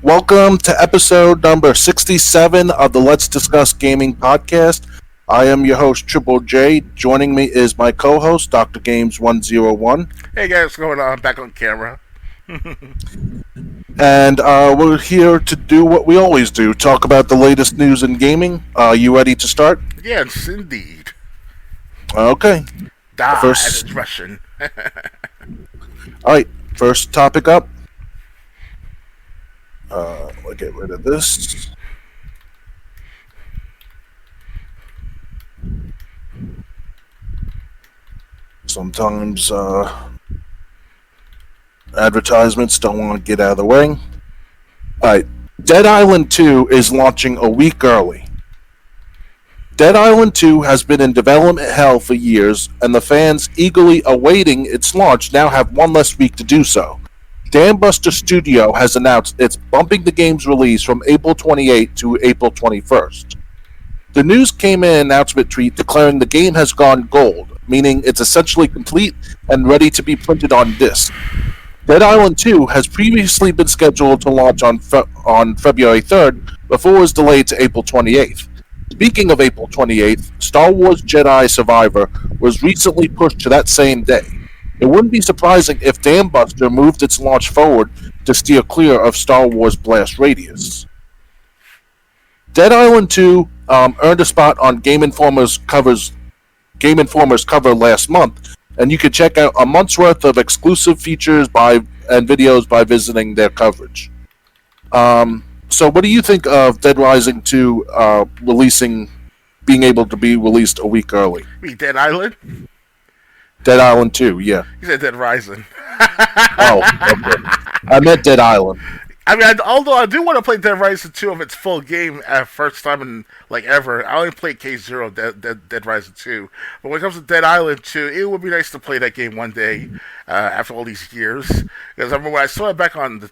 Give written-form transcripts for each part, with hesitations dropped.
Welcome to episode number 67 of the Let's Discuss Gaming podcast. I am your host, Triple J. Joining me is my co-host, Dr. Games 101. Hey guys, what's going on? Back on camera. And we're here to do what we always do, talk about the latest news in gaming. You ready to start? Yes, indeed. Okay. It's Russian. Alright, first topic up. We'll get rid of this. Sometimes advertisements don't want to get out of the way. Alright, Dead Island 2 is launching a week early. Dead Island 2 has been in development hell for years, and the fans eagerly awaiting its launch now have one less week to do so. Dambuster Studio has announced it's bumping the game's release from April 28 to April 21st. The news came in an announcement tweet declaring the game has gone gold, meaning it's essentially complete and ready to be printed on disc. Dead Island 2 has previously been scheduled to launch on February 3rd before it was delayed to April 28th. Speaking of April 28th, Star Wars Jedi Survivor was recently pushed to that same day. It wouldn't be surprising if Dambuster moved its launch forward to steer clear of Star Wars Blast Radius. Dead Island 2 earned a spot on Game Informer's cover last month, and you can check out a month's worth of exclusive features and videos by visiting their coverage. So what do you think of Dead Rising 2 being able to be released a week early? Dead Island? Dead Island 2, yeah. You said Dead Rising. Oh, okay. I meant Dead Island. I mean, although I do want to play Dead Rising 2 of its full game at first time in, ever. I only played K0 Dead Rising 2. But when it comes to Dead Island 2, it would be nice to play that game one day after all these years. Because I remember when I saw it back on the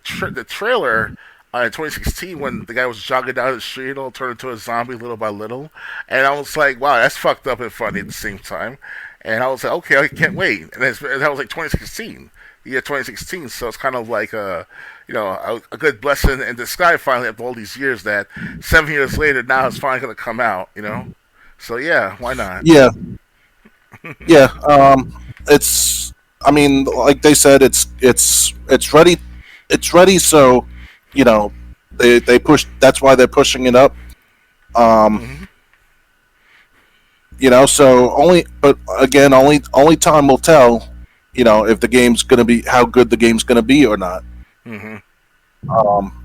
trailer in 2016 when the guy was jogging down the street and all turned into a zombie little by little. And I was like, wow, that's fucked up and funny at the same time. And I was like, okay, I can't wait. And that was like 2016, the year 2016. So it's kind of like a good blessing in disguise finally after all these years that 7 years later now it's finally going to come out, So yeah, why not? Yeah. Yeah. It's, I mean, like they said, it's ready. It's ready. So, they push, that's why they're pushing it up. So only time will tell, if the game's going to be, how good the game's going to be or not.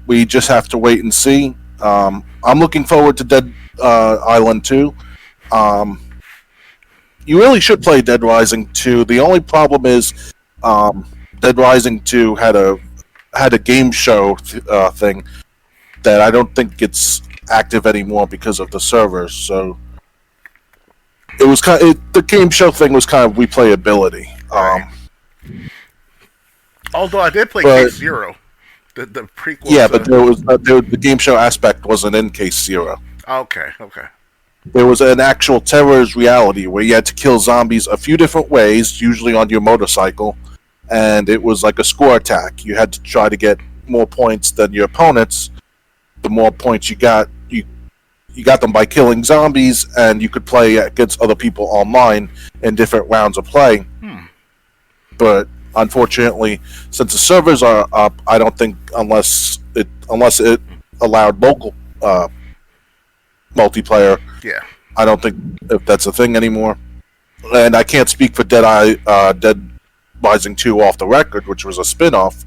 We just have to wait and see. I'm looking forward to Dead Island 2. You really should play Dead Rising 2. The only problem is Dead Rising 2 had a game show thing that I don't think it's active anymore because of the servers. So it was the game show thing was kind of replayability. Although I did play Case Zero, the prequel. Yeah, but the game show aspect wasn't in Case Zero. Okay. There was an actual terrorist reality where you had to kill zombies a few different ways, usually on your motorcycle, and it was like a score attack. You had to try to get more points than your opponents. The more points you got them by killing zombies, and you could play against other people online in different rounds of play. But unfortunately, since the servers are up, I don't think unless it allowed local multiplayer. Yeah. I don't think if that's a thing anymore. And I can't speak for Dead Rising 2 off the record, which was a spin-off.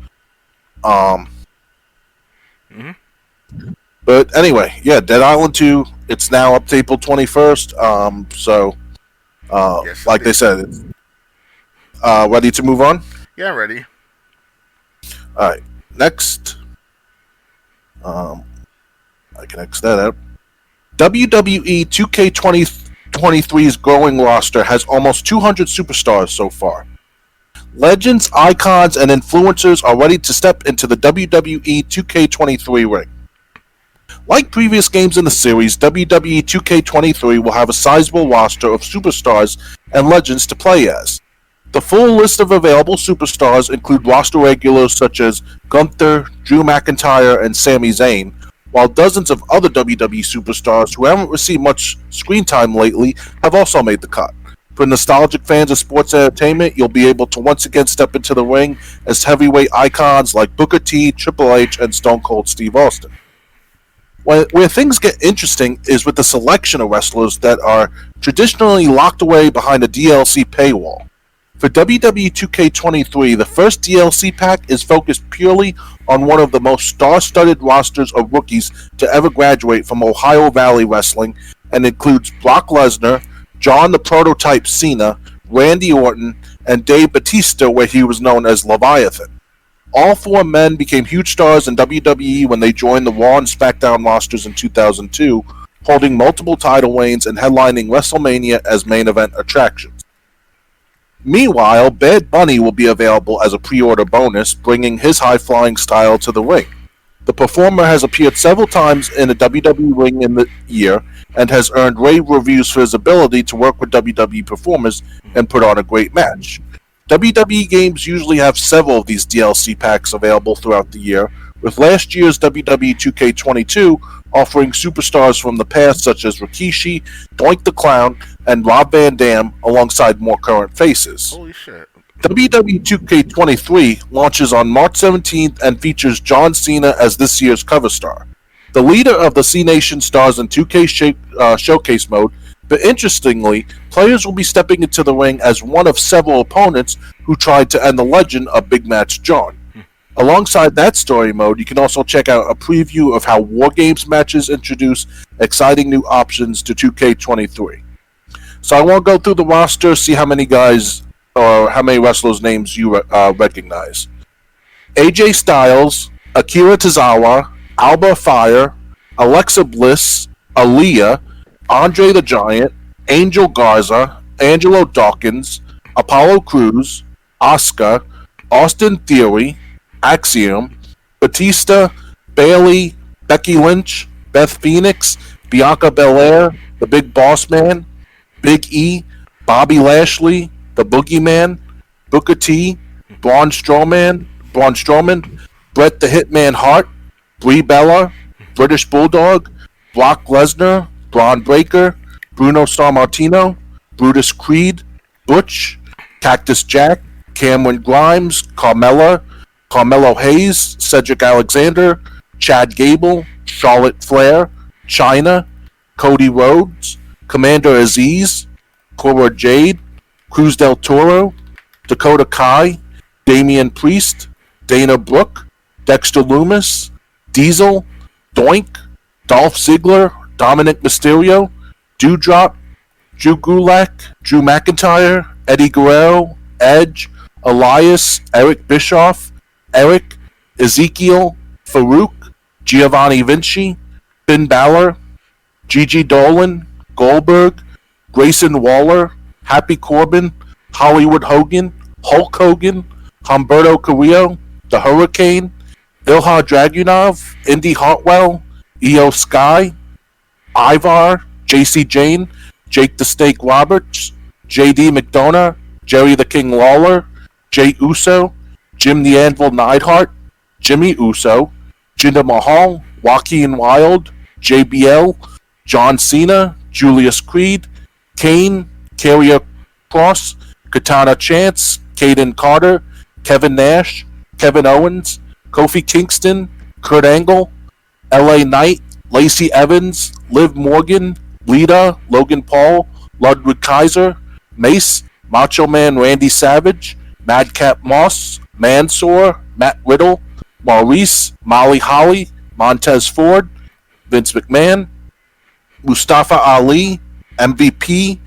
But anyway, yeah, Dead Island 2, it's now up to April 21st. Yes, like they said, it's ready to move on? Yeah, ready. Alright, next. I can X that out. WWE 2K23's growing roster has almost 200 superstars so far. Legends, icons, and influencers are ready to step into the WWE 2K23 ring. Like previous games in the series, WWE 2K23 will have a sizable roster of superstars and legends to play as. The full list of available superstars include roster regulars such as Gunther, Drew McIntyre, and Sami Zayn, while dozens of other WWE superstars who haven't received much screen time lately have also made the cut. For nostalgic fans of sports entertainment, you'll be able to once again step into the ring as heavyweight icons like Booker T, Triple H, and Stone Cold Steve Austin. Where things get interesting is with the selection of wrestlers that are traditionally locked away behind a DLC paywall. For WWE 2K23, the first DLC pack is focused purely on one of the most star-studded rosters of rookies to ever graduate from Ohio Valley Wrestling and includes Brock Lesnar, John the Prototype Cena, Randy Orton, and Dave Batista, where he was known as Leviathan. All four men became huge stars in WWE when they joined the Raw and SmackDown rosters in 2002, holding multiple title reigns and headlining WrestleMania as main event attractions. Meanwhile, Bad Bunny will be available as a pre-order bonus, bringing his high-flying style to the ring. The performer has appeared several times in a WWE ring in the year and has earned rave reviews for his ability to work with WWE performers and put on a great match. WWE games usually have several of these DLC packs available throughout the year, with last year's WWE 2K22 offering superstars from the past such as Rikishi, Doink the Clown, and Rob Van Dam alongside more current faces. Holy shit. WWE 2K23 launches on March 17th and features John Cena as this year's cover star. The leader of the C Nation stars in 2K Showcase mode, but interestingly, players will be stepping into the ring as one of several opponents who tried to end the legend of Big Match John. Alongside that story mode, you can also check out a preview of how War Games matches introduce exciting new options to 2K23. So I won't go through the roster, see how many guys or how many wrestlers' names you recognize. AJ Styles, Akira Tozawa, Alba Fire, Alexa Bliss, Aaliyah, Andre the Giant, Angel Garza, Angelo Dawkins, Apollo Crews, Asuka, Austin Theory, Axiom, Batista, Bayley, Becky Lynch, Beth Phoenix, Bianca Belair, The Big Boss Man, Big E, Bobby Lashley, The Boogeyman, Booker T, Braun Strowman, Bret the Hitman Hart, Brie Bella, British Bulldog, Brock Lesnar, Braun Breaker, Bruno Sammartino, Brutus Creed, Butch, Cactus Jack, Cameron Grimes, Carmelo Hayes, Cedric Alexander, Chad Gable, Charlotte Flair, Chyna, Cody Rhodes, Commander Aziz, Cora Jade, Cruz del Toro, Dakota Kai, Damian Priest, Dana Brooke, Dexter Lumis, Diesel, Doink, Dolph Ziggler, Dominic Mysterio, Doudrop, Drew Gulak, Drew McIntyre, Eddie Guerrero, Edge, Elias, Eric Bischoff, Eric, Ezekiel, Farouk, Giovanni Vinci, Finn Balor, Gigi Dolan, Goldberg, Grayson Waller, Happy Corbin, Hollywood Hogan, Hulk Hogan, Humberto Carrillo, The Hurricane, Ilha Dragunov, Indy Hartwell, Io Sky, Ivar, JC Jane, Jake the Snake Roberts, JD McDonough, Jerry the King Lawler, Jay Uso, Jim the Anvil Neidhart, Jimmy Uso, Jinder Mahal, Joaquin Wilde, JBL, John Cena, Julius Creed, Kane, Carrier Cross, Katana Chance, Caden Carter, Kevin Nash, Kevin Owens, Kofi Kingston, Kurt Angle, LA Knight, Lacey Evans, Liv Morgan, Lita, Logan Paul, Ludwig Kaiser, Mace, Macho Man Randy Savage, Madcap Moss, Mansoor, Matt Riddle, Maurice, Molly Holly, Montez Ford, Vince McMahon, Mustafa Ali, MVP,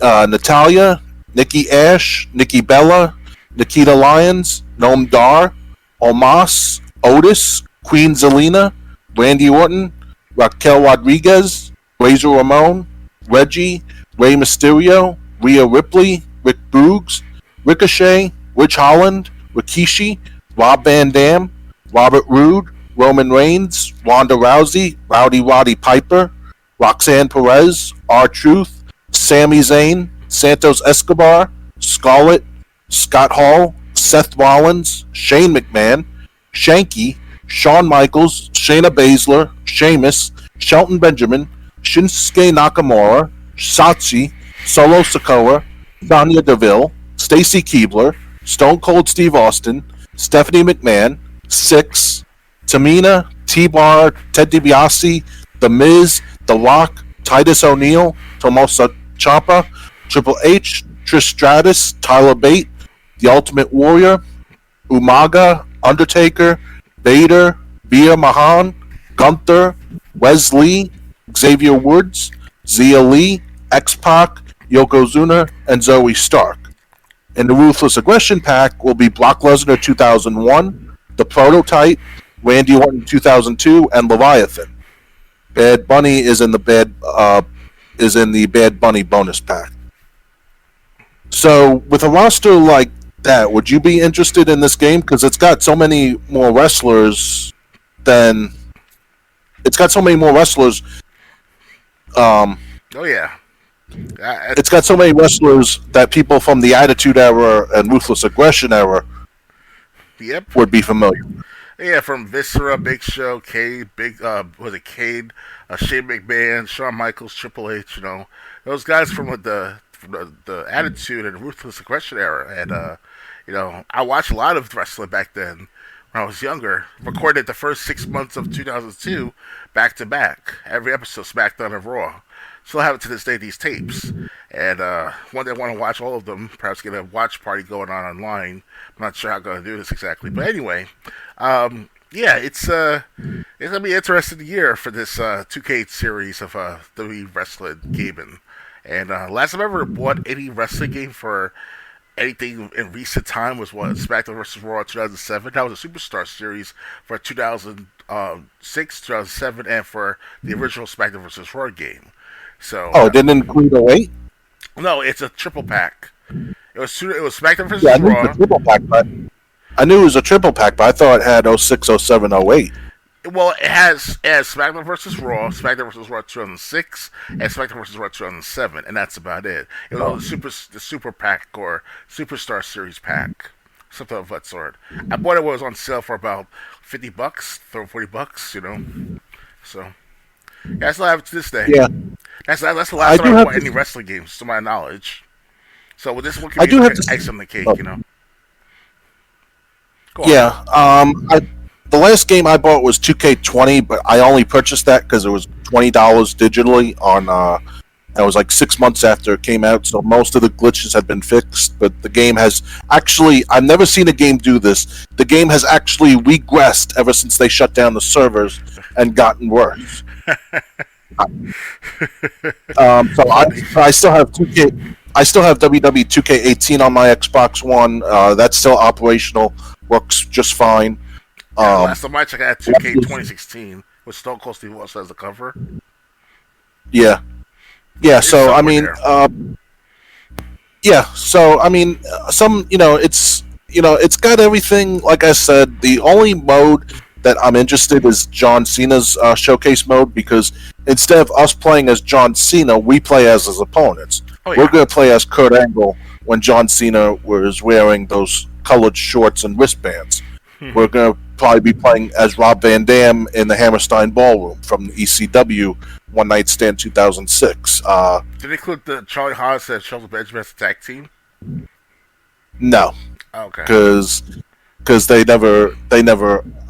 Natalia, Nikki Ash, Nikki Bella, Nikita Lyons, Noam Dar, Omos, Otis, Queen Zelina, Randy Orton, Raquel Rodriguez, Razor Ramon, Reggie, Rey Mysterio, Rhea Ripley, Rick Boogs, Ricochet, Rich Holland, Rikishi, Rob Van Dam, Robert Roode, Roman Reigns, Ronda Rousey, Rowdy Roddy Piper, Roxanne Perez, R-Truth, Sami Zayn, Santos Escobar, Scarlett, Scott Hall, Seth Rollins, Shane McMahon, Shanky, Shawn Michaels, Shayna Baszler, Sheamus, Shelton Benjamin, Shinsuke Nakamura, Shotzi, Solo Sikoa, Sonya Deville, Stacy Keibler, Stone Cold Steve Austin, Stephanie McMahon, Six, Tamina, T-Bar, Ted DiBiase, The Miz, The Rock, Titus O'Neil, Tommaso Ciampa, Triple H, Trish Stratus, Tyler Bate, The Ultimate Warrior, Umaga, Undertaker, Vader, Bia Mahan, Gunther, Wesley, Xavier Woods, Zia Lee, X-Pac, Yokozuna, and Zoe Stark. In the Ruthless Aggression pack will be Brock Lesnar 2001, The Prototype, Randy Orton 2002, and Leviathan. Bad Bunny is in the Bad Bunny bonus pack. So with a roster like that, would you be interested in this game? Because it's got so many more wrestlers than it's got so many more wrestlers. Oh yeah. It's got so many wrestlers that people from the Attitude Era and Ruthless Aggression era Yep. would be familiar. Yeah, from Viscera, Big Show, Cade, Cade, Shane McMahon, Shawn Michaels, Triple H. You know, those guys from the Attitude and Ruthless Aggression era, and you know, I watched a lot of wrestling back then when I was younger. Recorded the first 6 months of 2002 back to back, every episode SmackDown and Raw. Still have it to this day, these tapes. And one day I want to watch all of them, perhaps get a watch party going on online. I'm not sure how I'm going to do this exactly. But anyway, yeah, it's going to be an interesting year for this 2K series of WWE wrestling gaming. And last time I ever bought any wrestling game for anything in recent time was what? SmackDown vs. Raw 2007. That was a Superstar series for 2006, 2007, and for the original SmackDown vs. Raw game. So, it didn't include 08? No, it's a triple pack. It was SmackDown vs. Yeah, I knew it Raw. was a triple pack, but I knew it was a triple pack, but I thought it had 06, 07, 08. Well, it has SmackDown vs. Raw, SmackDown vs. Raw 2006, and SmackDown vs. Raw 2007, and that's about it. It was the Super Pack or Superstar Series pack, something of that sort. I bought it when it was on sale for about $50, $40, you know. So, yeah, I still have it to this day. Yeah. That's the last time I bought any wrestling games, to my knowledge. So with this one, can be ice on the cake, you know. Go on. Yeah. The last game I bought was 2K20, but I only purchased that because it was $20 digitally on. It was like 6 months after it came out, so most of the glitches had been fixed. But the game has actually, I've never seen a game do this. The game has actually regressed ever since they shut down the servers and gotten worse. So I still have 2K. I still have WWE 2K18 on my Xbox One. That's still operational, works just fine. Last time I checked, I had 2K 2016 with Stone Cold Steve Austin as the cover. Yeah. So I mean, some it's got everything. Like I said, the only mode that I'm interested is John Cena's showcase mode, because instead of us playing as John Cena, we play as his opponents. Oh, yeah. We're going to play as Kurt Angle when John Cena was wearing those colored shorts and wristbands. We're going to probably be playing as Rob Van Dam in the Hammerstein Ballroom from the ECW One Night Stand 2006. Did it include the Charlie Haas and Shelton Benjamin as a tag team? No. Okay. Because they never.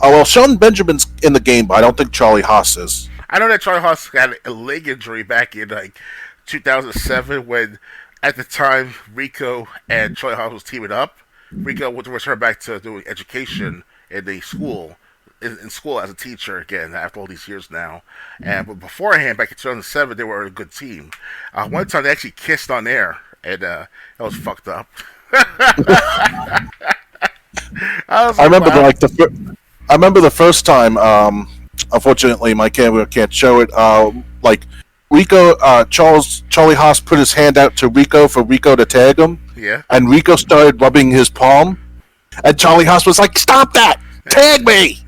Oh well, Shelton Benjamin's in the game, but I don't think Charlie Haas is. I know that Charlie Haas had a leg injury back in like 2007 when, at the time, Rico and Charlie Haas was teaming up. Rico would return back to doing education in the school, in school as a teacher again after all these years now. But beforehand, back in 2007, they were a good team. One time they actually kissed on air, and that was fucked up. I remember the first time. Unfortunately, my camera can't show it. Like Rico, Charlie Haas put his hand out to Rico for Rico to tag him. Yeah. And Rico started rubbing his palm, and Charlie Haas was like, "Stop that! Tag me!"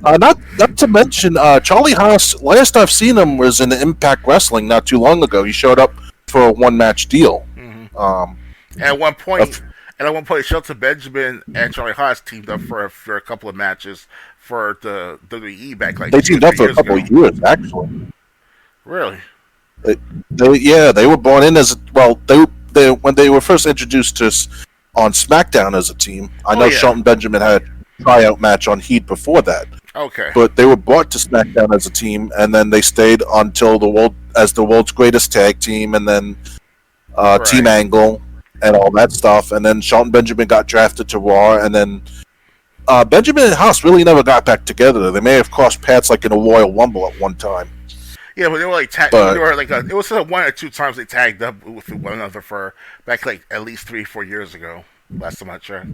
Not to mention, Charlie Haas. Last I've seen him was in Impact Wrestling not too long ago. He showed up for a 1 match deal. Mm-hmm. Um, At one point, Shelton Benjamin and Charlie Haas teamed up for a couple of matches for the WWE back like they 2 or teamed up 3 for a years couple ago. of years, actually. Really? They were brought in as they when they were first introduced to us on SmackDown as a team. I know yeah. Shelton Benjamin had a tryout match on Heat before that, Okay. but they were brought to SmackDown as a team, and then they stayed until the world's greatest tag team, and then Team Angle and all that stuff, and then Shelton Benjamin got drafted to Raw, and then Benjamin and Haas really never got back together. They may have crossed paths like in a Royal Rumble at one time. Yeah, but they were like they were like it was 1 or 2 times they tagged up with one another for back like at least 3-4 years ago. Last time I checked.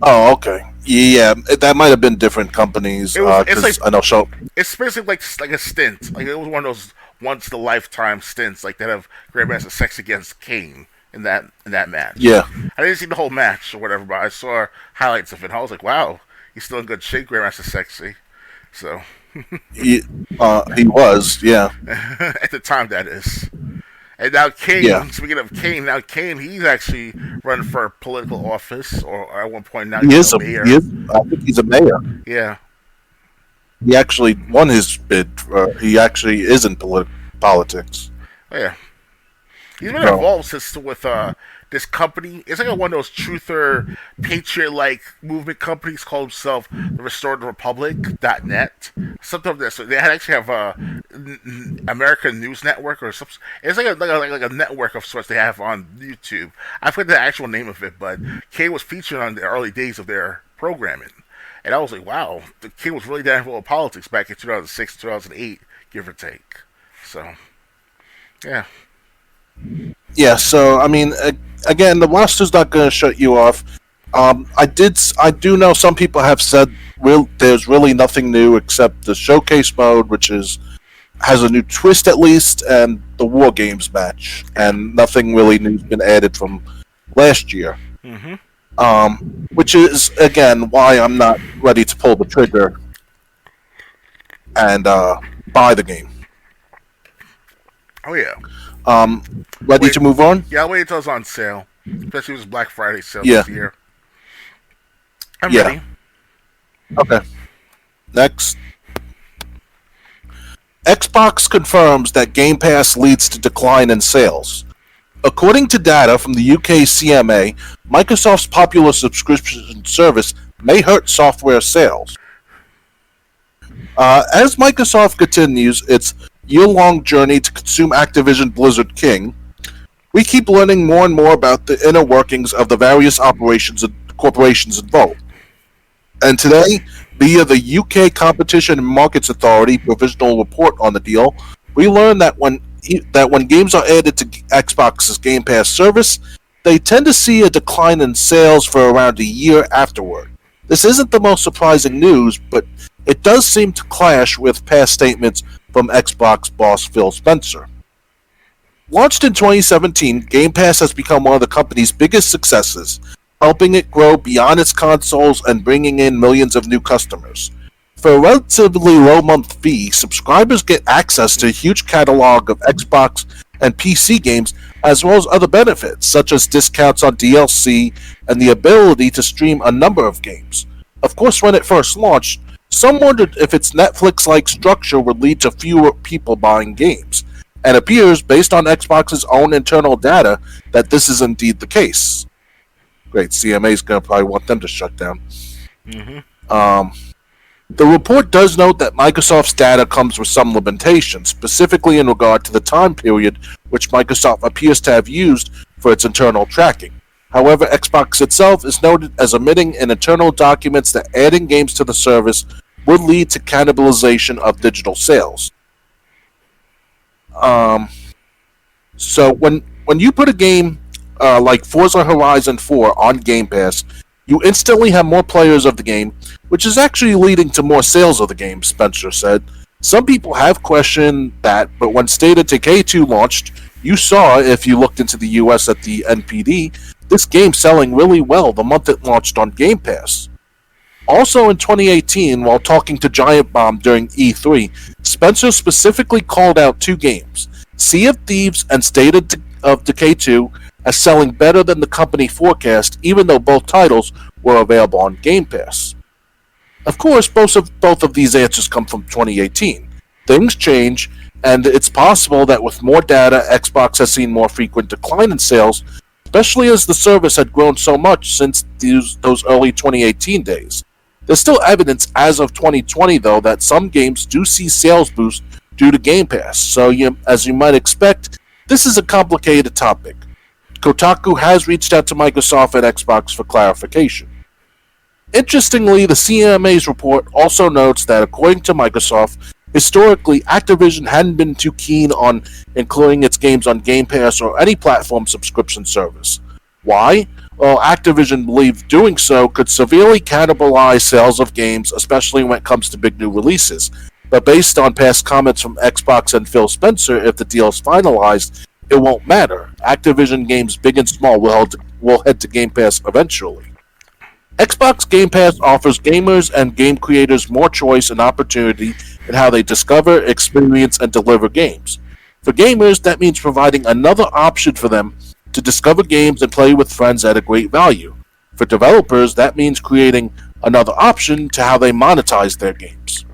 Oh, okay. Yeah, that might have been different companies. It's like I know Shelton. it's basically like a stint. Like it was one of those once in a lifetime stints, like that of Grandmaster Sex against Kane in that match. Yeah. I didn't see the whole match or whatever, but I saw highlights of it. And I was like, wow, he's still in good shape, Grandmaster Sexy. So he was, yeah. at the time, that is. And now Kane, speaking of Kane, he's actually running for political office, or at one point now he's a mayor. I think he's a mayor. Yeah. He actually won his bid. He actually is in politics. Oh, yeah. He's been involved since with this company. It's like one of those truther, patriot-like movement companies called himself the Restored Republic.net. Something of this. So they actually have American News Network or something. It's like a network of sorts they have on YouTube. I forget the actual name of it, but Kay was featured on the early days of their programming. And I was like, wow, the kid was really down with politics back in 2006, 2008, give or take. So, yeah. Yeah, so, I mean, again, the roster's not going to shut you off. I do know some people have said there's really nothing new except the showcase mode, which has a new twist at least, and the War Games match. And nothing really new's been added from last year. Mm-hmm. Which is, again, why I'm not ready to pull the trigger and buy the game. Oh, yeah. Ready to move on? Yeah, I'll wait until it's on sale. Especially if it's Black Friday sale Yeah. this year. I'm ready. Okay. Next. Xbox confirms that Game Pass leads to decline in sales. According to data from the UK CMA, Microsoft's popular subscription service may hurt software sales. As Microsoft continues its year-long journey to consume Activision Blizzard King, we keep learning more and more about the inner workings of the various operations and corporations involved. And today, via the UK Competition and Markets Authority provisional report on the deal, we learn that when games are added to Xbox's Game Pass service, they tend to see a decline in sales for around a year afterward. This isn't the most surprising news, but it does seem to clash with past statements from Xbox boss Phil Spencer. Launched in 2017, Game Pass has become one of the company's biggest successes, helping it grow beyond its consoles and bringing in millions of new customers. For a relatively low month fee, subscribers get access to a huge catalog of Xbox and PC games, as well as other benefits, such as discounts on DLC and the ability to stream a number of games. Of course, when it first launched, some wondered if its Netflix-like structure would lead to fewer people buying games, and it appears, based on Xbox's own internal data, that this is indeed the case. Great, CMA is going to probably want them to shut down. Mm-hmm. The report does note that Microsoft's data comes with some limitations, specifically in regard to the time period which Microsoft appears to have used for its internal tracking. However, Xbox itself is noted as omitting in internal documents that adding games to the service would lead to cannibalization of digital sales. So when you put a game like Forza Horizon 4 on Game Pass, you instantly have more players of the game, which is actually leading to more sales of the game, Spencer said. Some people have questioned that, but when State of Decay 2 launched, you saw, if you looked into the US at the NPD, this game selling really well the month it launched on Game Pass. Also in 2018, while talking to Giant Bomb during E3, Spencer specifically called out two games, Sea of Thieves and State of Decay 2, as selling better than the company forecast, even though both titles were available on Game Pass. Of course, both of these answers come from 2018. Things change, and it's possible that with more data, Xbox has seen more frequent decline in sales, especially as the service had grown so much since those early 2018 days. There's still evidence as of 2020, though, that some games do see sales boosts due to Game Pass, so as you might expect, this is a complicated topic. Kotaku has reached out to Microsoft and Xbox for clarification. Interestingly, the CMA's report also notes that according to Microsoft, historically Activision hadn't been too keen on including its games on Game Pass or any platform subscription service. Why? Well, Activision believed doing so could severely cannibalize sales of games, especially when it comes to big new releases. But based on past comments from Xbox and Phil Spencer, if the deal is finalized, it won't matter. Activision games, big and small, will head to Game Pass eventually. Xbox Game Pass offers gamers and game creators more choice and opportunity in how they discover, experience, and deliver games. For gamers, that means providing another option for them to discover games and play with friends at a great value. For developers, that means creating another option to how they monetize their games.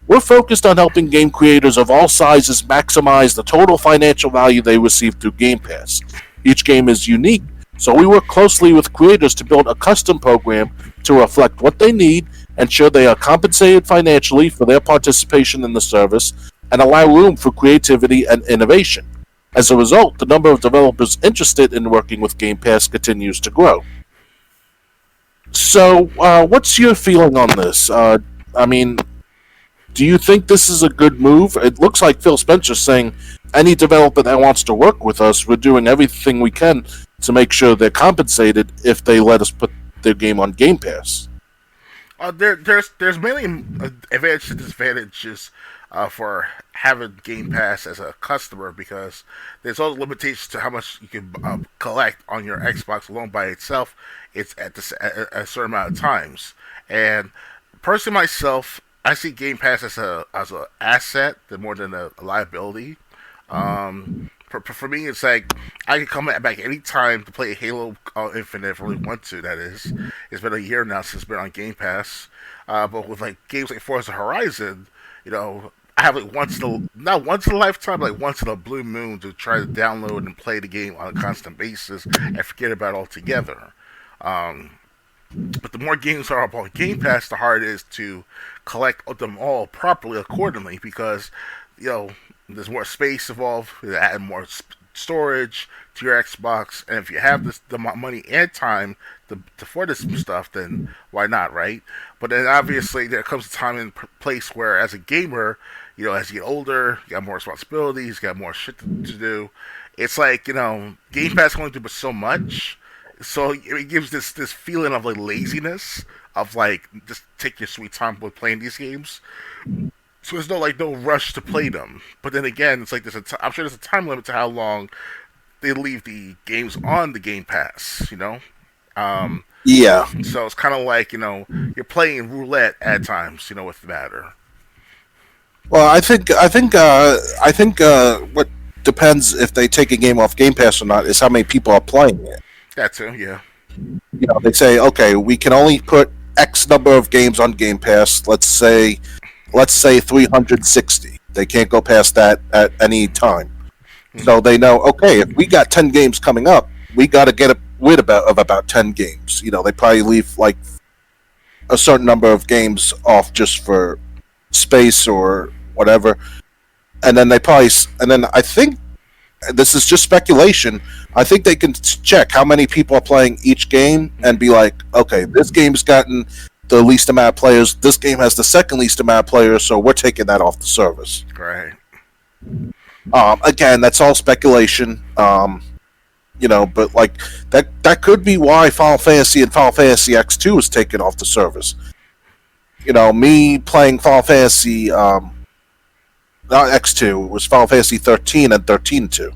We're focused on helping game creators of all sizes maximize the total financial value they receive through Game Pass. Each game is unique, so we work closely with creators to build a custom program to reflect what they need, ensure they are compensated financially for their participation in the service, and allow room for creativity and innovation. As a result, the number of developers interested in working with Game Pass continues to grow. So, what's your feeling on this? Do you think this is a good move? It looks like Phil Spencer saying any developer that wants to work with us, we're doing everything we can to make sure they're compensated if they let us put their game on Game Pass. There's mainly advantages and disadvantages for having Game Pass as a customer, because there's all the limitations to how much you can collect on your Xbox alone by itself. It's at a certain amount of times. And personally, myself, I see Game Pass as an asset more than a liability. For me, it's like I can come back any time to play Halo Infinite if I really want to. That is, it's been a year now since it's been on Game Pass. But with like games like Forza Horizon, I have like not once in a lifetime, but like once in a blue moon to try to download and play the game on a constant basis and forget about it altogether. But the more games are up on Game Pass, the harder it is to collect them all properly accordingly, because there's more space involved, add more storage to your Xbox, and if you have the money and time for this stuff, then why not, right? But then obviously there comes a time and place where, as a gamer, as you get older, you got more responsibilities, you got more shit to do. It's like, Game Pass can only do but so much. So it gives this feeling of like laziness, of like just take your sweet time with playing these games. So there's no rush to play them. But then again, it's like I'm sure there's a time limit to how long they leave the games on the Game Pass. Yeah. So it's kind of like you're playing roulette at times. With the matter. Well, I think what depends if they take a game off Game Pass or not is how many people are playing it. That too, yeah. They say, okay, we can only put X number of games on Game Pass. Let's say 360. They can't go past that at any time. Mm-hmm. So they know, okay, if we got 10 games coming up, we got to get rid of about 10 games. They probably leave like a certain number of games off just for space or whatever. And then I think, this is just speculation, I think they can check how many people are playing each game and be like, okay, this game's gotten the least amount of players, this game has the second least amount of players, so we're taking that off the service. Right. Again, that's all speculation. But like that could be why Final Fantasy and Final Fantasy X2 was taken off the service. Me playing Final Fantasy not X2, it was Final Fantasy 13 and 13-2.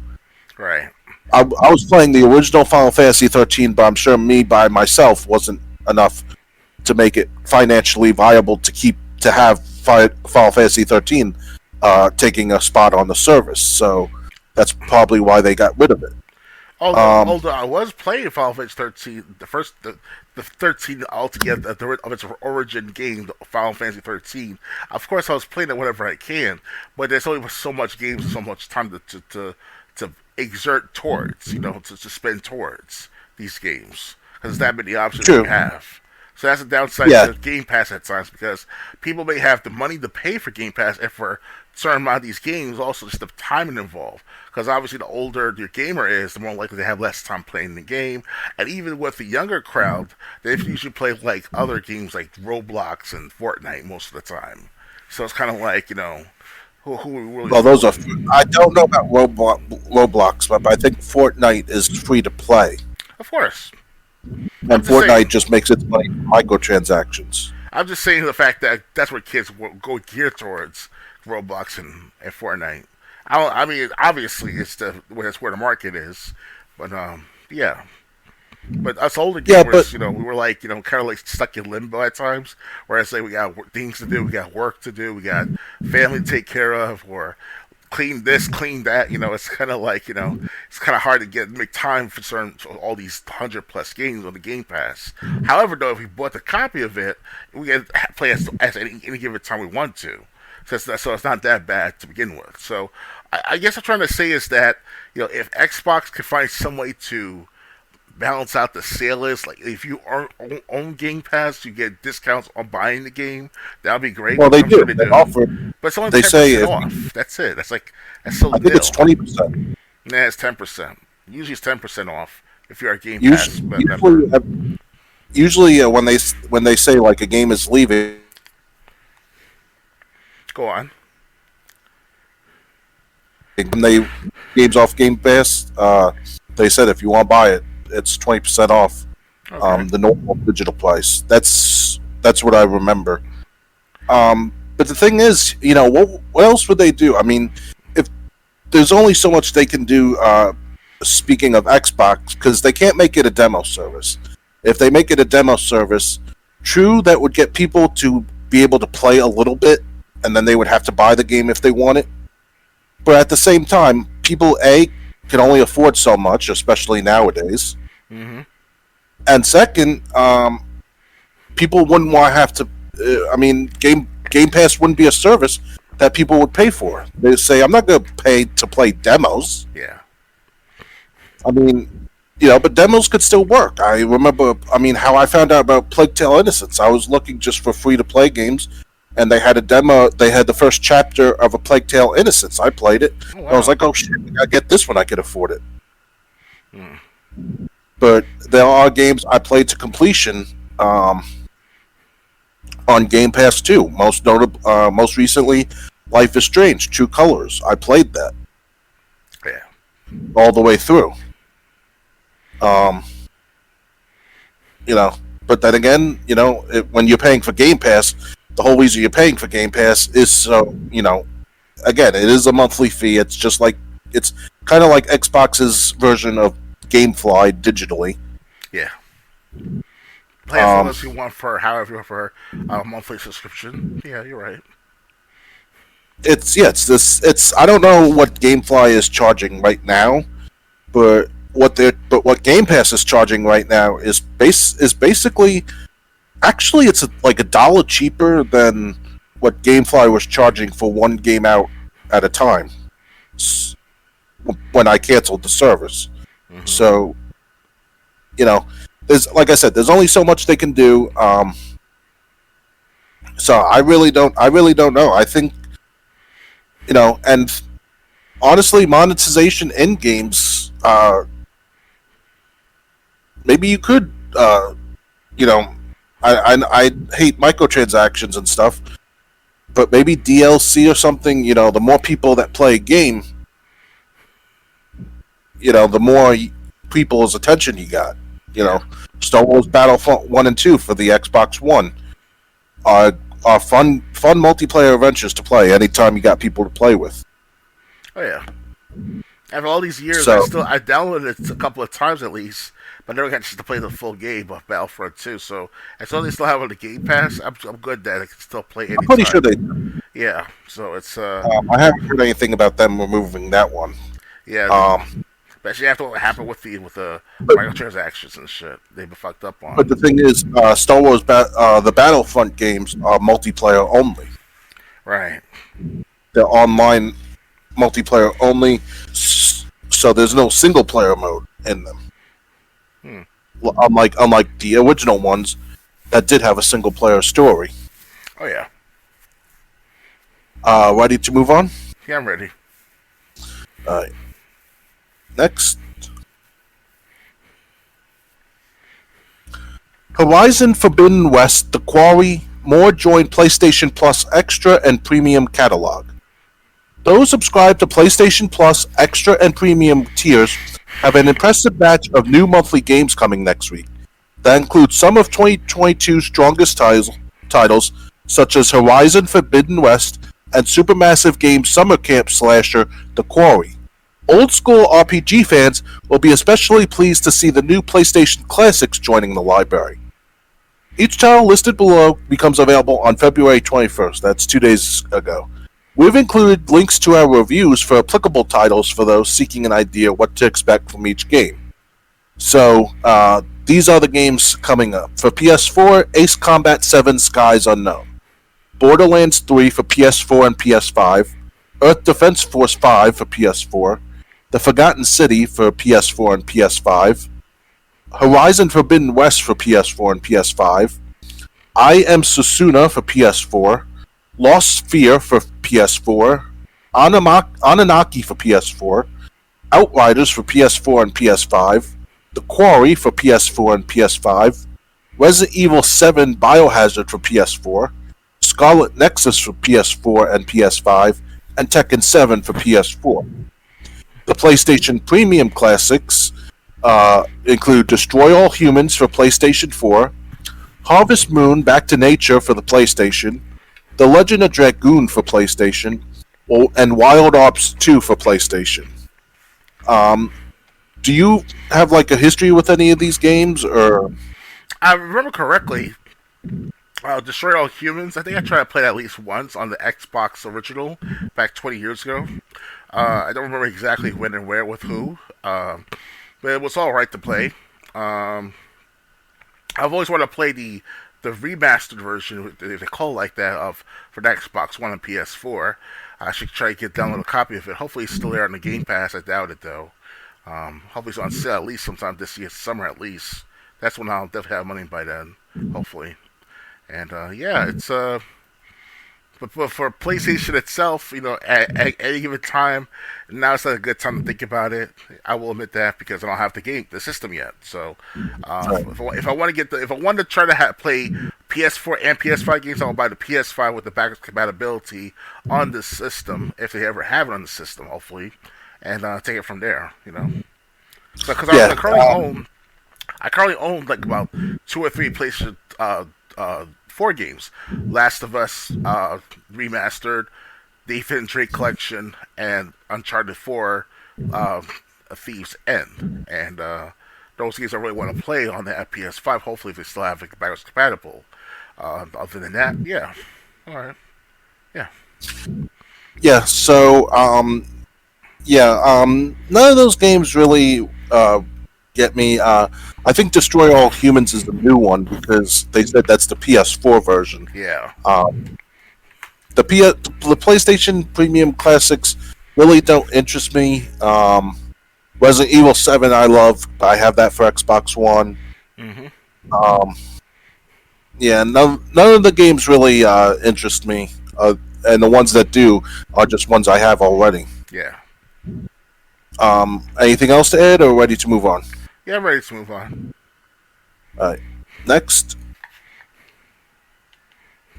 Right. I was playing the original Final Fantasy 13, but I'm sure me by myself wasn't enough to make it financially viable to have Final Fantasy 13 taking a spot on the service. So that's probably why they got rid of it. Although I was playing Final Fantasy 13, the 13 altogether of its origin game, Final Fantasy 13. Of course, I was playing it whenever I can, but there's only so much games, so much time to exert towards, to spend towards these games, because there's that many options you have. So that's a downside to Game Pass at times, because people may have the money to pay for Game Pass and for a certain amount of these games, also just the timing involved. Because obviously the older your gamer is, the more likely they have less time playing the game. And even with the younger crowd, they usually play like other games like Roblox and Fortnite most of the time. So it's kind of like, who really... Well, those are... I don't know about Roblox, but I think Fortnite is free to play. Of course. And Fortnite just makes its money from microtransactions. I'm just saying the fact that that's what kids go geared towards, Roblox and Fortnite. I mean, obviously, it's where the market is, but yeah. But us older gamers, we were like, kind of like stuck in limbo at times. Whereas, like, we got things to do, we got work to do, we got family to take care of, or clean this, clean that. It's kind of like, it's kind of hard to make time for all these 100+ games on the Game Pass. However, though, if we bought the copy of it, we can play at any given time we want to. So it's not that bad to begin with. So I guess I'm trying to say is that, if Xbox could find some way to balance out the sale is, like if you own Game Pass, you get discounts on buying the game. That'd be great. Well, they do. They offer. But it's only 10% off. That's it. That's so little. I think it's 20%. Nah, it's 10%. Usually it's 10% off if you're a Game Pass member. Usually, when they say like a game is leaving. Go on. When they games off Game Pass, they said if you want to buy it, it's 20% off the normal digital price. That's what I remember. But the thing is, what else would they do? I mean, if there's only so much they can do. Speaking of Xbox, because they can't make it a demo service. If they make it a demo service, true, that would get people to be able to play a little bit, and then they would have to buy the game if they want it. But at the same time, people, can only afford so much, especially nowadays. Mm-hmm. And second, people wouldn't want to have to... Game Pass wouldn't be a service that people would pay for. They say, I'm not going to pay to play demos. Yeah. I mean, but demos could still work. I remember, how I found out about Plague Tale Innocence. I was looking just for free-to-play games, and they had a demo. They had the first chapter of a Plague Tale Innocence. I played it. Oh, wow. I was like, oh, shit, I get this when I can afford it. But there are games I played to completion on Game Pass too. Most recently, Life is Strange, True Colors. I played that. Yeah. All the way through. But then again, when you're paying for Game Pass, the whole reason you're paying for Game Pass is so, again, it is a monthly fee. It's just like, it's kind of like Xbox's version of GameFly digitally. Yeah. Play as much as you want for however you want for a monthly subscription. Yeah, you're right. It's I don't know what GameFly is charging right now, but what Game Pass is charging right now is basically, actually it's like $1 cheaper than what GameFly was charging for one game out at a time when I canceled the service. Mm-hmm. So, there's, like I said, there's only so much they can do. So I really don't know. I think, and honestly, monetization in games, maybe you could, I hate microtransactions and stuff, but maybe DLC or something. The more people that play a game, the more people's attention you got. Star Wars Battlefront 1 and 2 for the Xbox One are fun multiplayer adventures to play anytime you got people to play with. Oh yeah. After all these years, I downloaded it a couple of times at least, but I never got a chance to play the full game of Battlefront 2. So as long as they still have it on the Game Pass, I'm good that I can still play I'm pretty sure anytime. they. Yeah, so it's I haven't heard anything about them removing that one. yeah, Um, especially after what happened with the but microtransactions and shit, they've been fucked up but the on. thing is, Star Wars, the Battlefront games are multiplayer only. Right. They're online multiplayer only, so there's no single player mode in them. Hmm. Unlike the original ones that did have a single player story. Oh yeah. Ready to move on? Yeah, I'm ready. Uh, Next, Horizon Forbidden West: The Quarry. More join PlayStation Plus Extra and Premium catalog. Those subscribed to PlayStation Plus Extra and Premium tiers have an impressive batch of new monthly games coming next week. That includes some of 2022's strongest titles, such as Horizon Forbidden West and supermassive game summer camp slasher The Quarry. Old school RPG fans will be especially pleased to see the new PlayStation Classics joining the library. Each title listed below becomes available on February 21st. That's 2 days ago. We've included links to our reviews for applicable titles for those seeking an idea what to expect from each game. So, these are the games coming up. For PS4, Ace Combat 7 Skies Unknown. Borderlands 3 for PS4 and PS5. Earth Defense Force 5 for PS4. The Forgotten City for PS4 and PS5. Horizon Forbidden West for PS4 and PS5. I Am Susuna for PS4. Lost Sphere for PS4. Anunnaki for PS4. Outriders for PS4 and PS5. The Quarry for PS4 and PS5. Resident Evil 7 Biohazard for PS4. Scarlet Nexus for PS4 and PS5. And Tekken 7 for PS4. The PlayStation Premium Classics include Destroy All Humans for PlayStation 4, Harvest Moon Back to Nature for the PlayStation, The Legend of Dragoon for PlayStation, and Wild Ops 2 for PlayStation. Do you have like a history with any of these games, or? I remember correctly. Destroy All Humans. I think I tried to play that at least once on the Xbox original back 20 years ago. I don't remember exactly when and where with who, but it was all right to play. I've always wanted to play the remastered version, if they call it like that, of for the Xbox One and PS4. I should try to get download a copy of it. Hopefully, it's still there on the Game Pass. I doubt it though. Hopefully, it's on sale at least sometime this year, summer at least. That's when I'll definitely have money by then. Hopefully, and yeah, it's but for PlayStation itself, at any given time, now it's not a good time to think about it. I will admit that because I don't have the system yet. So, Right. if I want to if I want to try to play PS4 and PS5 games, I'll buy the PS5 with the backwards compatibility on the system if they ever have it on the system, hopefully, and take it from there. Because Yeah. I currently own like about 2 or 3 PlayStation 4 games: Last of Us remastered, the Ethan Drake collection, and Uncharted 4, A Thief's End. And those games I really want to play on the PS5. Hopefully, if they still have it backwards compatible. Other than that, yeah, all right, yeah. Yeah. So, none of those games really get me. I think Destroy All Humans is the new one because they said that's the PS4 version. Yeah. The PlayStation Premium Classics really don't interest me. Resident Evil 7 I love. I have that for Xbox One. Mm-hmm. Yeah, none of the games really interest me. And the ones that do are just ones I have already. Yeah. Anything else to add, or ready to move on? Yeah, I'm ready to move on. Alright. Next.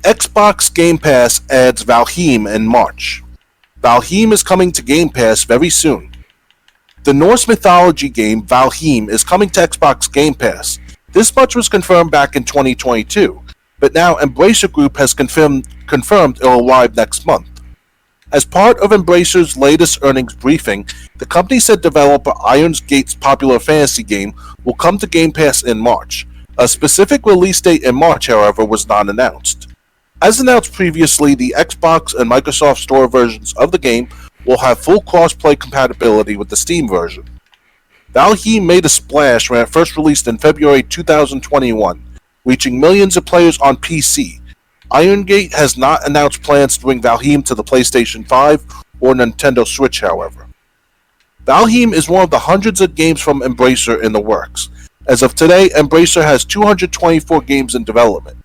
Xbox Game Pass adds Valheim in March. Valheim is coming to Game Pass very soon. The Norse mythology game Valheim is coming to Xbox Game Pass. This much was confirmed back in 2022, but now Embracer Group has confirmed it will arrive next month. As part of Embracer's latest earnings briefing, the company said developer Irongate's popular fantasy game will come to Game Pass in March. A specific release date in March, however, was not announced. As announced previously, the Xbox and Microsoft Store versions of the game will have full cross-play compatibility with the Steam version. Valheim made a splash when it first released in February 2021, reaching millions of players on PC. Irongate has not announced plans to bring Valheim to the PlayStation 5 or Nintendo Switch, however. Valheim is one of the hundreds of games from Embracer in the works. As of today, Embracer has 224 games in development.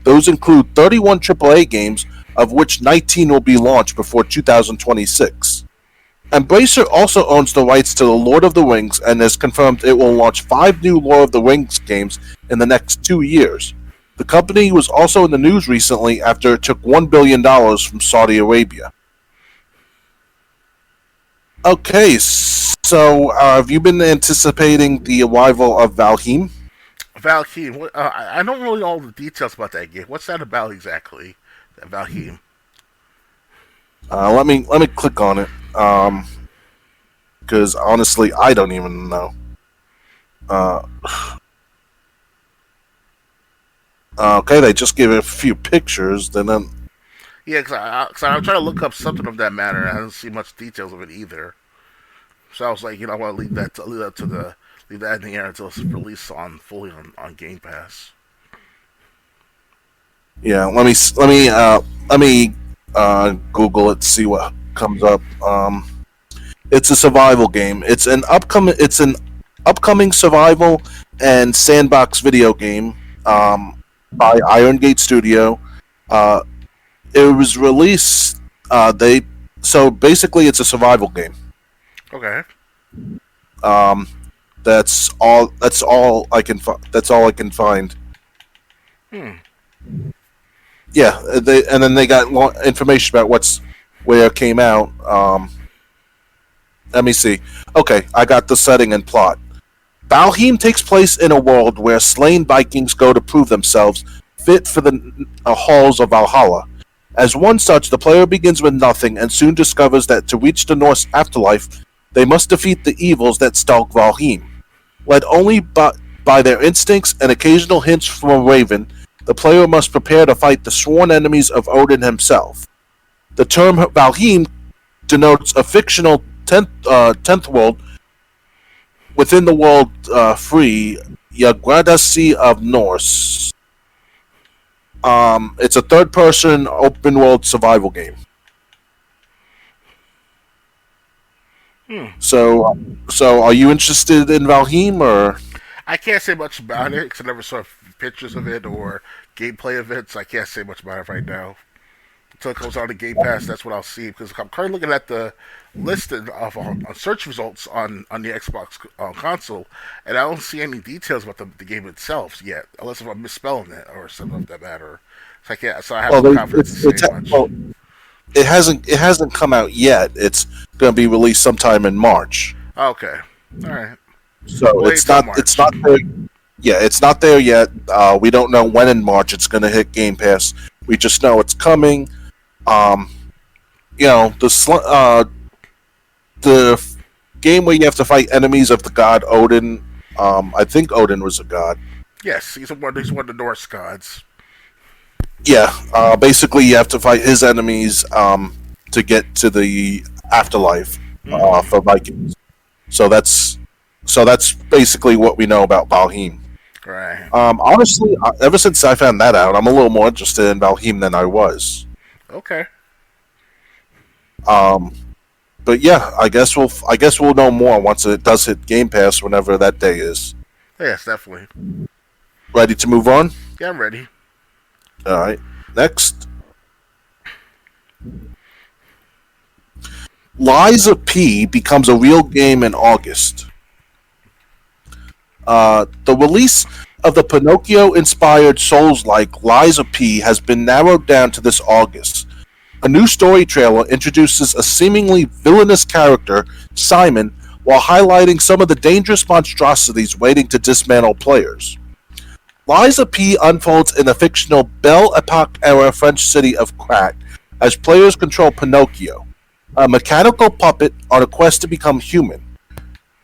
Those include 31 AAA games, of which 19 will be launched before 2026. Embracer also owns the rights to The Lord of the Rings and has confirmed it will launch 5 new Lord of the Rings games in the next 2 years. The company was also in the news recently after it took $1 billion from Saudi Arabia. Okay, so have you been anticipating the arrival of Valheim? Valheim. I don't really know all the details about that game. What's that about exactly? That Valheim. Let me click on it. Because honestly, I don't even know. Okay, they just gave it a few pictures, then. Yeah, because I'm trying to look up something of that matter. I didn't see much details of it either. So I was like, I want to leave that in the air until it's released fully on Game Pass. Yeah, let me Google it, see what comes up. It's a survival game. It's an upcoming survival and sandbox video game by Irongate Studio. It was released. So basically, it's a survival game. Okay. That's all I can find. Yeah, and then they got information about where it came out. Let me see. Okay, I got the setting and plot. Valheim takes place in a world where slain Vikings go to prove themselves fit for the halls of Valhalla. As one such, the player begins with nothing and soon discovers that to reach the Norse afterlife, they must defeat the evils that stalk Valheim. Led only by their instincts and occasional hints from a raven, the player must prepare to fight the sworn enemies of Odin himself. The term Valheim denotes a fictional 10th world within the world free Yggdrasil of Norse. It's a third-person open-world survival game. So are you interested in Valheim, or? I can't say much about it because I never saw pictures of it or gameplay of it, so I can't say much about it right now. Until it comes on the Game Pass, that's what I'll see. Because I'm currently looking at the list of search results on the Xbox console, and I don't see any details about the game itself yet, unless if I'm misspelling it or something of that matter. So I can't. So I have no confidence in saying much. Well, it hasn't come out yet. It's going to be released sometime in March. Okay. All right. So it's not there. Yeah, it's not there yet. We don't know when in March it's going to hit Game Pass. We just know it's coming. The game where you have to fight enemies of the god Odin. I think Odin was a god. Yes, he's one of the Norse gods. Yeah, basically you have to fight his enemies to get to the afterlife for Vikings. So that's basically what we know about Valheim. Right. Honestly, ever since I found that out, I'm a little more interested in Valheim than I was. Okay. But yeah, I guess we'll know more once it does hit Game Pass, whenever that day is. Yes, definitely. Ready to move on? Yeah, I'm ready. All right. Next. Lies of P becomes a real game in August. The release of the Pinocchio-inspired Souls-like Lies of P has been narrowed down to this August. A new story trailer introduces a seemingly villainous character, Simon, while highlighting some of the dangerous monstrosities waiting to dismantle players. Lies of P unfolds in the fictional Belle Epoque-era French city of Crac, as players control Pinocchio, a mechanical puppet on a quest to become human.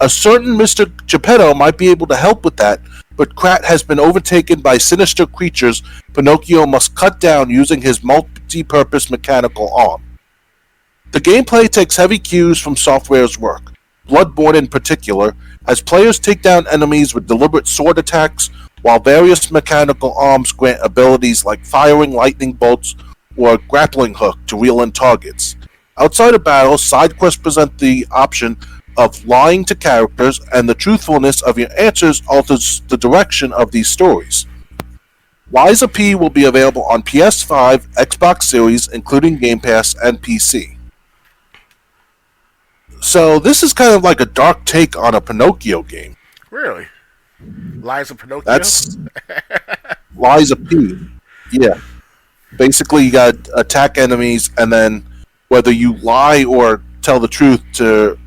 A certain Mr. Geppetto might be able to help with that, but Krat has been overtaken by sinister creatures Pinocchio must cut down using his multi-purpose mechanical arm. The gameplay takes heavy cues from Software's work, Bloodborne in particular, as players take down enemies with deliberate sword attacks, while various mechanical arms grant abilities like firing lightning bolts or a grappling hook to reel in targets. Outside of battle, side quests present the option of lying to characters, and the truthfulness of your answers alters the direction of these stories. Liza P will be available on PS5, Xbox Series, including Game Pass, and PC. So this is kind of like a dark take on a Pinocchio game. Really? Lies of Pinocchio? That's Liza P. Yeah. Basically, you got to attack enemies, and then whether you lie or tell the truth to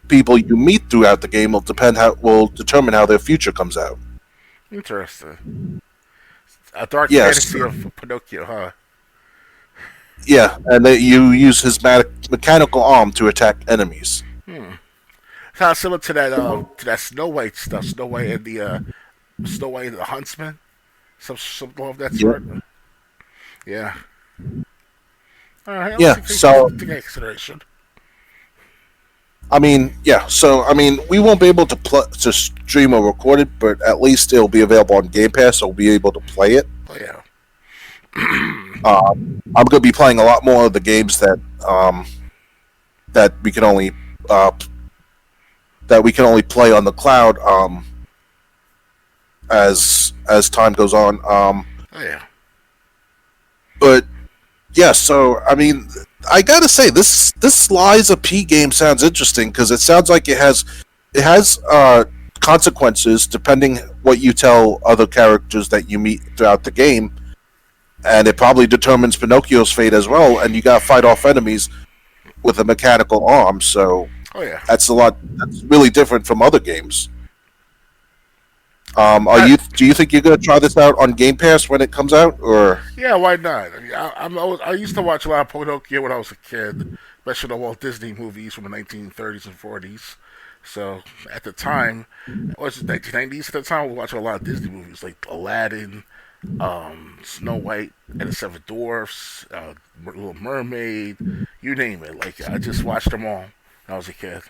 people you meet throughout the game will determine how their future comes out. Interesting. A dark fantasy of Pinocchio, huh? Yeah, and you use his mechanical arm to attack enemies. Kind of similar to that Snow White stuff. Snow White and the Huntsman. Something of that sort. Yeah. All right. Yeah. So take that consideration. We won't be able to stream or record it, but at least it'll be available on Game Pass, so we'll be able to play it. Oh yeah. I'm going to be playing a lot more of the games that we can only play on the cloud as time goes on. Oh yeah. But yeah, so I gotta say this Liza P game sounds interesting because it sounds like it has consequences depending what you tell other characters that you meet throughout the game, and it probably determines Pinocchio's fate as well. And you gotta fight off enemies with a mechanical arm. So that's really different from other games. Do you think you're gonna try this out on Game Pass when it comes out, or? Yeah, why not? I used to watch a lot of Pinocchio when I was a kid, especially the Walt Disney movies from the 1930s and 40s. So at the time, was it 1990s? At the time, we watched a lot of Disney movies like Aladdin, Snow White and the Seven Dwarfs, Little Mermaid, you name it. Like I just watched them all when I was a kid.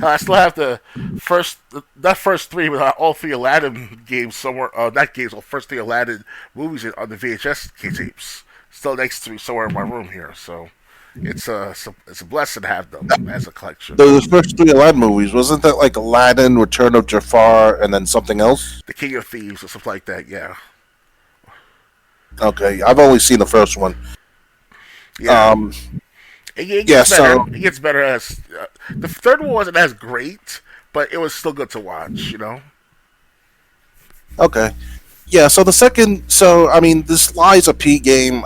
I still have not first three, but all three Aladdin games somewhere. Not games, all first three Aladdin movies on the VHS tapes still next to me somewhere in my room here. So it's a blessing to have them as a collection. Those first three Aladdin movies, wasn't that like Aladdin, Return of Jafar, and then something else? The King of Thieves or something like that. Yeah. Okay, I've only seen the first one. Yeah. It gets better. It gets better as the third one wasn't as great, but it was still good to watch. You know. Okay. Yeah. So this Liza P game,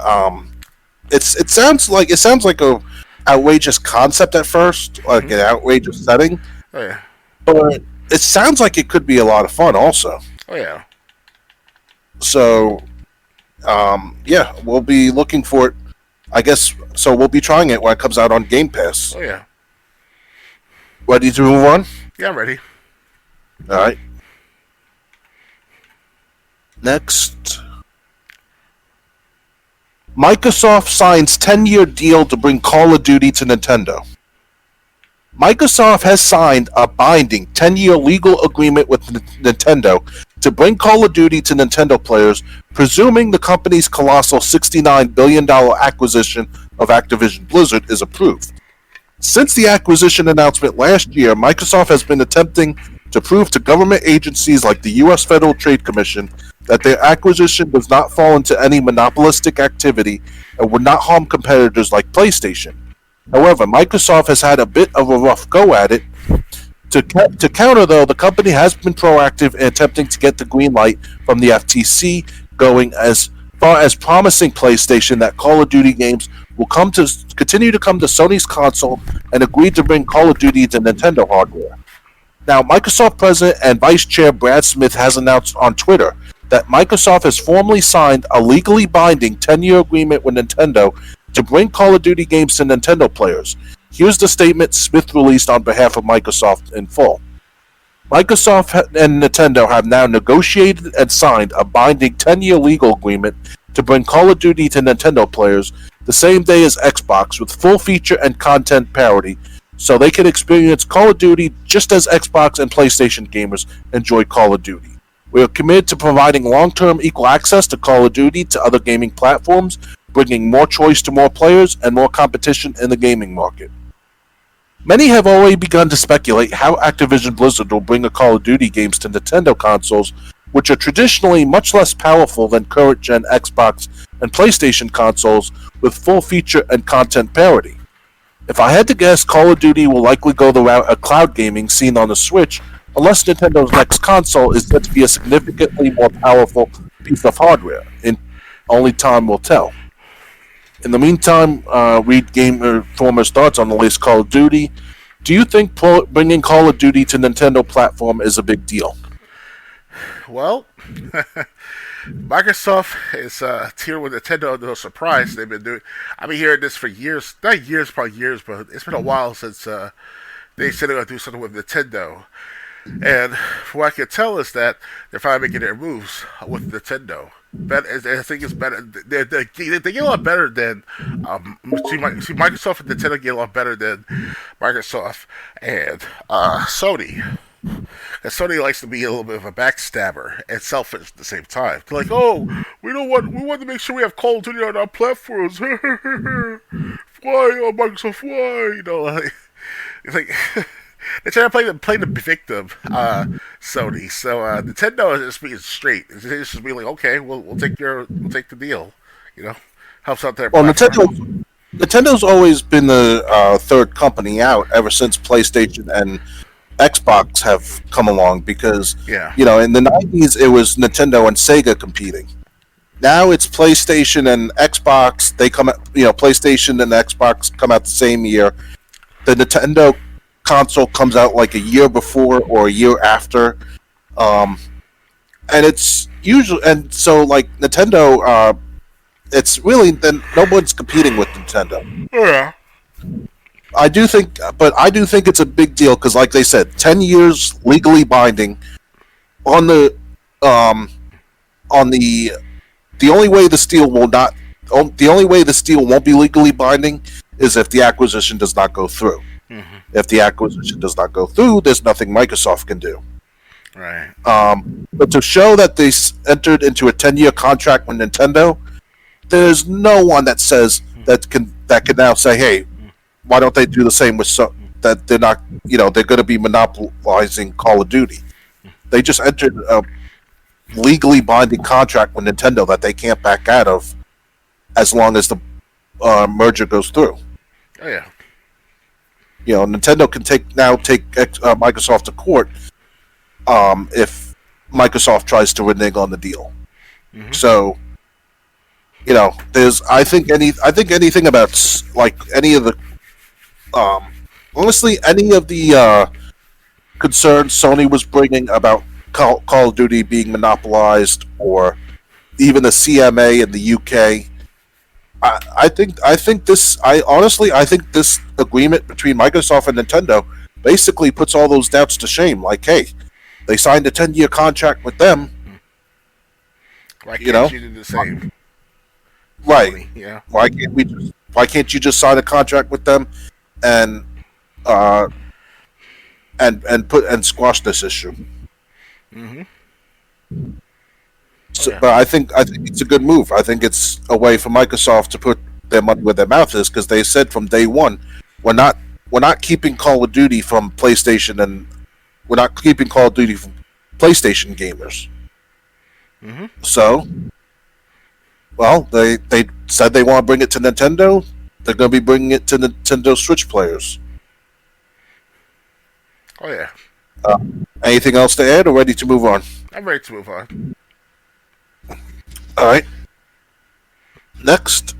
it sounds like a outrageous concept at first, like an outrageous setting. Oh yeah. But it sounds like it could be a lot of fun, also. Oh yeah. So, we'll be looking for it. I guess so. We'll be trying it when it comes out on Game Pass. Oh yeah. Ready to move on? Yeah, I'm ready. All right. Next, Microsoft signs 10-year deal to bring Call of Duty to Nintendo. Microsoft has signed a binding 10-year legal agreement with Nintendo to bring Call of Duty to Nintendo players, presuming the company's colossal $69 billion acquisition of Activision Blizzard is approved. Since the acquisition announcement last year, Microsoft has been attempting to prove to government agencies like the U.S. Federal Trade Commission that their acquisition does not fall into any monopolistic activity and would not harm competitors like PlayStation. However, Microsoft has had a bit of a rough go at it. To counter, though, the company has been proactive in attempting to get the green light from the FTC, going as far as promising PlayStation that Call of Duty games will continue to come to Sony's console, and agreed to bring Call of Duty to Nintendo hardware. Now, Microsoft President and Vice Chair Brad Smith has announced on Twitter that Microsoft has formally signed a legally binding 10-year agreement with Nintendo to bring Call of Duty games to Nintendo players. Here's the statement Smith released on behalf of Microsoft in full. Microsoft and Nintendo have now negotiated and signed a binding 10-year legal agreement to bring Call of Duty to Nintendo players the same day as Xbox with full feature and content parity, so they can experience Call of Duty just as Xbox and PlayStation gamers enjoy Call of Duty. We are committed to providing long-term equal access to Call of Duty to other gaming platforms, bringing more choice to more players and more competition in the gaming market. Many have already begun to speculate how Activision Blizzard will bring the Call of Duty games to Nintendo consoles, which are traditionally much less powerful than current-gen Xbox and PlayStation consoles with full feature and content parity. If I had to guess, Call of Duty will likely go the route of cloud gaming seen on the Switch, unless Nintendo's next console is said to be a significantly more powerful piece of hardware. Only time will tell. In the meantime, read Game Informer's thoughts on the latest Call of Duty. Do you think bringing Call of Duty to Nintendo platform is a big deal? Well, Microsoft is tearing with Nintendo. No surprise, they've been doing. I've been hearing this for years, not years, probably years, but it's been a while since they said they're going to do something with Nintendo. And from what I can tell is that they're finally making their moves with Nintendo. I think it's better. They get a lot better than Microsoft and Nintendo get a lot better than Microsoft and Sony. And Sony likes to be a little bit of a backstabber and selfish at the same time. They're like, oh, we want to make sure we have Call of Duty on our platforms. Why, oh Microsoft? Why? You know, like, it's like. They try to play the victim, Sony. So Nintendo is just being straight. It's just being like, okay, we'll take the deal. You know, helps out their. Well, Nintendo's always been the third company out ever since PlayStation and Xbox have come along because you know in the 90s it was Nintendo and Sega competing. Now it's PlayStation and Xbox. They come out, you know, PlayStation and Xbox come out the same year. The Nintendo console comes out like a year before or a year after, and it's usually so like Nintendo. It's really then no one's competing with Nintendo. Yeah, I do think it's a big deal because, like they said, 10 years legally binding on the only way the deal won't be legally binding is if the acquisition does not go through. Mm-hmm. If the acquisition does not go through, there's nothing Microsoft can do. Right. But to show that they entered into a 10-year contract with Nintendo, there's no one that says that can now say, hey, why don't they do the same with that they're not, you know, they're going to be monopolizing Call of Duty. They just entered a legally binding contract with Nintendo that they can't back out of as long as the merger goes through. Oh yeah. You know, Nintendo can take Microsoft to court if Microsoft tries to renege on the deal. Mm-hmm. So, you know, I think anything about like any of the honestly any of the concerns Sony was bringing about Call of Duty being monopolized, or even the CMA in the UK. I think this agreement between Microsoft and Nintendo basically puts all those doubts to shame. Like, hey, they signed a 10-year contract with them. Why can't you do the same? Right. Yeah. Why can't you just sign a contract with them and squash this issue? Mm-hmm. So, but I think it's a good move. I think it's a way for Microsoft to put their money where their mouth is, because they said from day one, we're not keeping Call of Duty from PlayStation, and we're not keeping Call of Duty from PlayStation gamers. Mm-hmm. So, well, they said they want to bring it to Nintendo. They're going to be bringing it to Nintendo Switch players. Oh yeah. Anything else to add, or ready to move on? I'm ready to move on. All right. Next.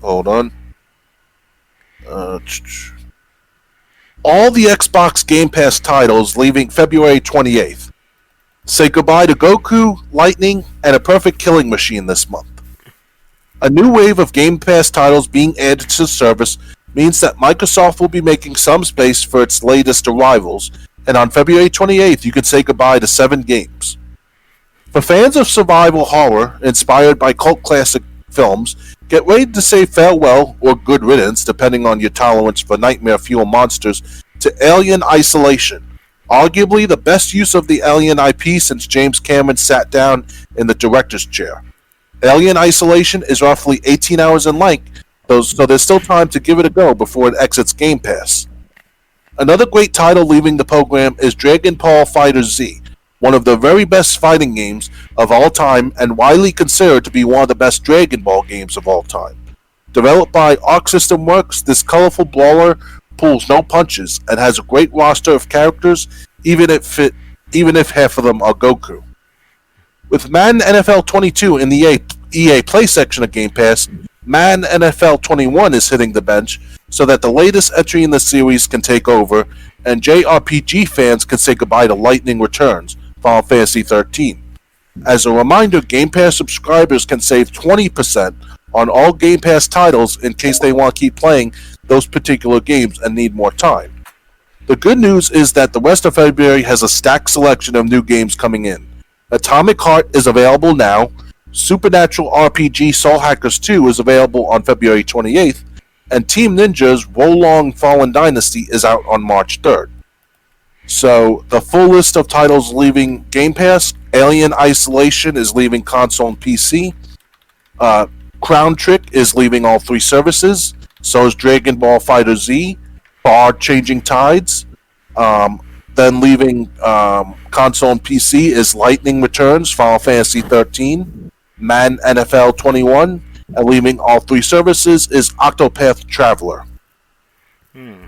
Hold on. All the Xbox Game Pass titles leaving February 28th. Say goodbye to Goku, Lightning, and A Perfect Killing Machine this month. A new wave of Game Pass titles being added to the service means that Microsoft will be making some space for its latest arrivals, and on February 28th, you can say goodbye to 7 games. For fans of survival horror inspired by cult classic films, get ready to say farewell or good riddance, depending on your tolerance for nightmare fuel monsters, to Alien Isolation, arguably the best use of the Alien IP since James Cameron sat down in the director's chair. Alien Isolation is roughly 18 hours in length, so there's still time to give it a go before it exits Game Pass. Another great title leaving the program is Dragon Ball Fighter Z, one of the very best fighting games of all time and widely considered to be one of the best Dragon Ball games of all time. Developed by Arc System Works, this colorful brawler pulls no punches and has a great roster of characters, even if half of them are Goku. With Madden NFL 22 in the EA Play section of Game Pass, Madden NFL 21 is hitting the bench so that the latest entry in the series can take over, and JRPG fans can say goodbye to Lightning Returns, Final Fantasy 13. As a reminder, Game Pass subscribers can save 20% on all Game Pass titles in case they want to keep playing those particular games and need more time. The good news is that the rest of February has a stacked selection of new games coming in. Atomic Heart is available now, Supernatural RPG Soul Hackers 2 is available on February 28th, and Team Ninja's Wolong Fallen Dynasty is out on March 3rd. So, the full list of titles leaving Game Pass: Alien Isolation is leaving console and PC, Crown Trick is leaving all 3 services, so is Dragon Ball Fighter Z, Bar Changing Tides, then leaving console and PC is Lightning Returns, Final Fantasy 13, Madden NFL 21, and leaving all 3 services is Octopath Traveler.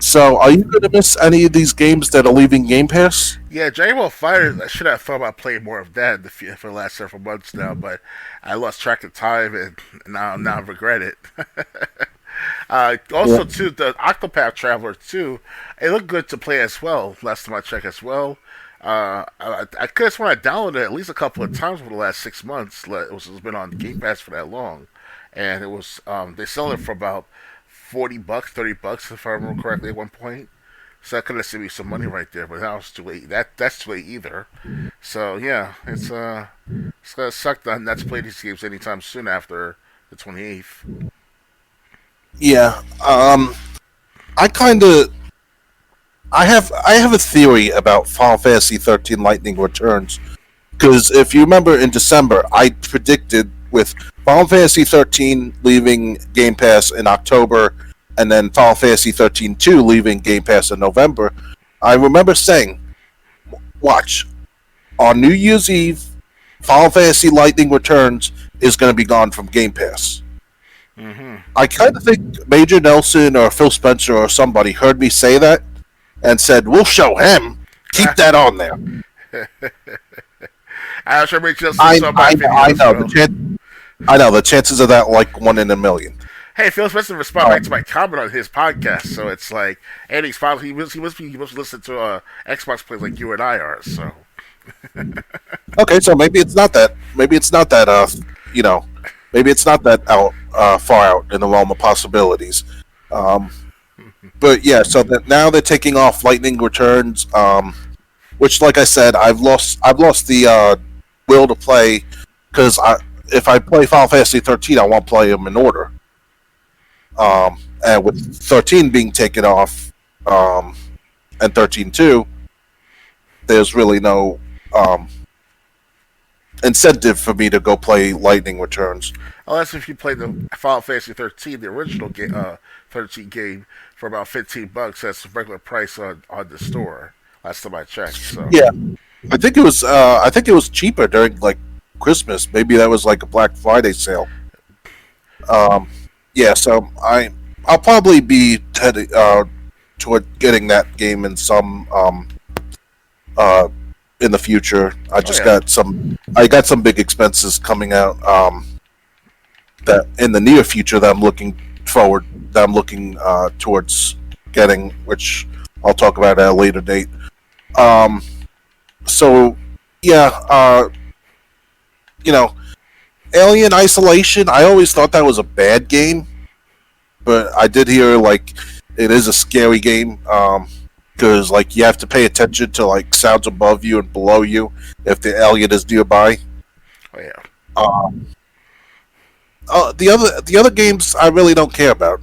So, are you going to miss any of these games that are leaving Game Pass? Yeah, Dragon Ball Fighter, I should have thought about playing more of that for the last several months now, but I lost track of time and now I regret it. Also, too, the Octopath Traveler 2, it looked good to play as well, last time I checked as well. I could have sworn I downloaded it at least a couple of times over the last 6 months. It's been on Game Pass for that long. And it was, they sell it for about $40, $30, if I remember correctly, at one point. So that could have saved me some money right there, but now it's too late. That's too late either. So yeah, it's gonna suck not to play these games anytime soon after the 28th. Yeah, I have a theory about Final Fantasy 13 Lightning Returns, because if you remember in December, I predicted with Final Fantasy 13 leaving Game Pass in October, and then Final Fantasy 13 2 leaving Game Pass in November. I remember saying, watch, on New Year's Eve, Final Fantasy Lightning Returns is going to be gone from Game Pass. Mm-hmm. I kind of think Major Nelson or Phil Spencer or somebody heard me say that and said, we'll show him. Keep that on there. I'm sure Major Nelson I saw my video. I know. I know. The chances of that, like 1 in a million. Hey, Phil Spencer responded right to my comment on his podcast, so it's like, and he must listen to Xbox players like you and I are. So, Okay, so maybe it's not that. Maybe it's not that. Maybe it's not that far out in the realm of possibilities. But yeah, so that now they're taking off Lightning Returns, which, like I said, I've lost the will to play, because if I play Final Fantasy 13, I won't play them in order. And with 13 being taken off, and 13.2, there's really no incentive for me to go play Lightning Returns. unless if you play the Final Fantasy 13, the original 13 game, for about $15, that's the regular price on the store. Last time I checked. So Yeah, I think it was cheaper during like Christmas. Maybe that was like a Black Friday sale. Yeah, so I'll probably be headed toward getting that game in some in the future. I just got some big expenses coming out that in the near future that I'm looking towards getting, which I'll talk about at a later date. So yeah, Alien Isolation, I always thought that was a bad game. but I did hear like it is a scary game. Because like you have to pay attention to like sounds above you and below you if the alien is nearby. Oh yeah. Um, the other games I really don't care about.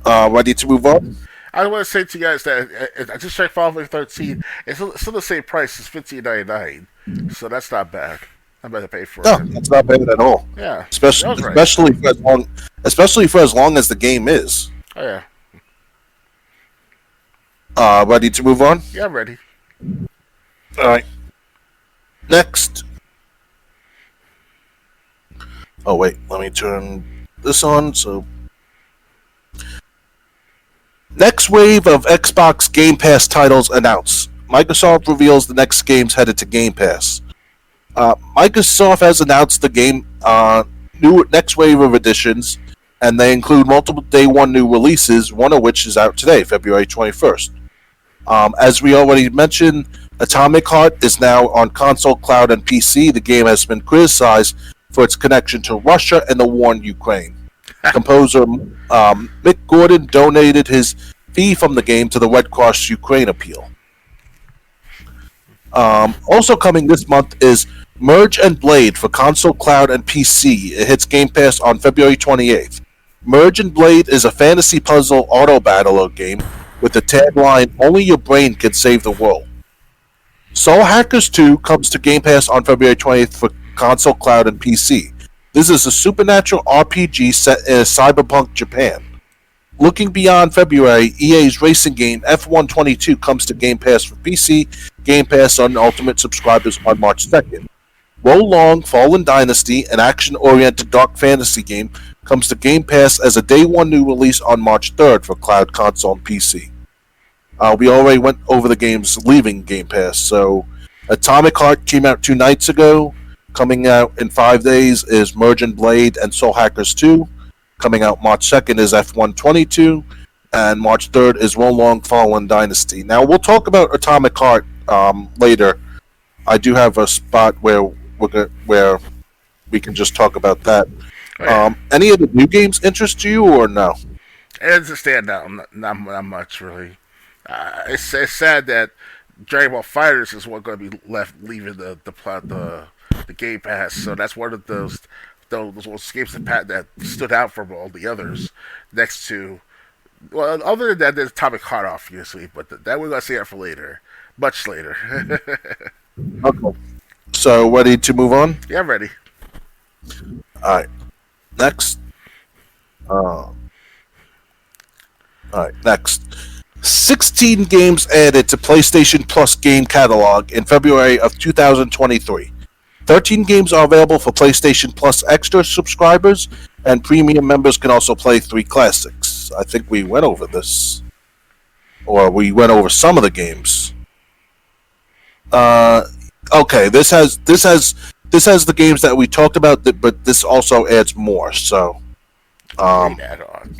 Ready to move on? I want to say to you guys that I just checked Final Fantasy 13. It's still the same price as $15.99, so that's not bad. I'm about to pay for No, it. that's not bad at all. Yeah, that Especially was right. especially for as long as the game is. Oh yeah, Ready to move on? yeah, I'm ready. All right. Next. Oh wait, let me turn this on. So, next wave of Xbox Game Pass titles announced. Microsoft reveals the next games headed to Game Pass. Microsoft has announced the game new next wave of editions, and they include multiple day one new releases. One of which is out today, February 21st. As we already mentioned, Atomic Heart is now on console, cloud, and PC. The game has been criticized for its connection to Russia and the war in Ukraine. Composer Mick Gordon donated his fee from the game to the Red Cross Ukraine appeal. Also coming this month is Merge and Blade for console, cloud, and PC. It hits Game Pass on February 28th. Merge and Blade is a fantasy puzzle auto battler game with the tagline, "Only your brain can save the world." Soul Hackers 2 comes to Game Pass on February 20th for console, cloud, and PC. This is a supernatural RPG set in cyberpunk Japan. Looking beyond February, EA's racing game F122 comes to Game Pass for PC, Game Pass on Ultimate subscribers on March 2nd. Wolong Fallen Dynasty, an action-oriented dark fantasy game, comes to Game Pass as a day one new release on March 3rd for cloud, console, and PC. We already went over the games leaving Game Pass, so Atomic Heart came out 2 nights ago. Coming out in 5 days is Merge and Blade and Soul Hackers 2. Coming out March 2nd is F122, and March 3rd is Wolong Fallen Dynasty. Now, we'll talk about Atomic Heart later. I do have a spot where we can just talk about that. Oh, yeah. Any of the new games interest you, or no? It's a standout. Not much really. It's sad that Dragon Ball Fighters is what going to be leaving the Game Pass. So that's one of those games that stood out from all the others. Next to, well, other than that, there's Atomic Heart, obviously, but that we're gonna see that for later, much later. Okay. So, ready to move on? Yeah, I'm ready. All right. Next. All right. Next. 16 games added to PlayStation Plus game catalog in February of 2023. 13 games are available for PlayStation Plus Extra subscribers, and premium members can also play 3 classics. I think we went over this, or we went over some of the games. Okay, this has the games that we talked about, but this also adds more. So, Great add-on.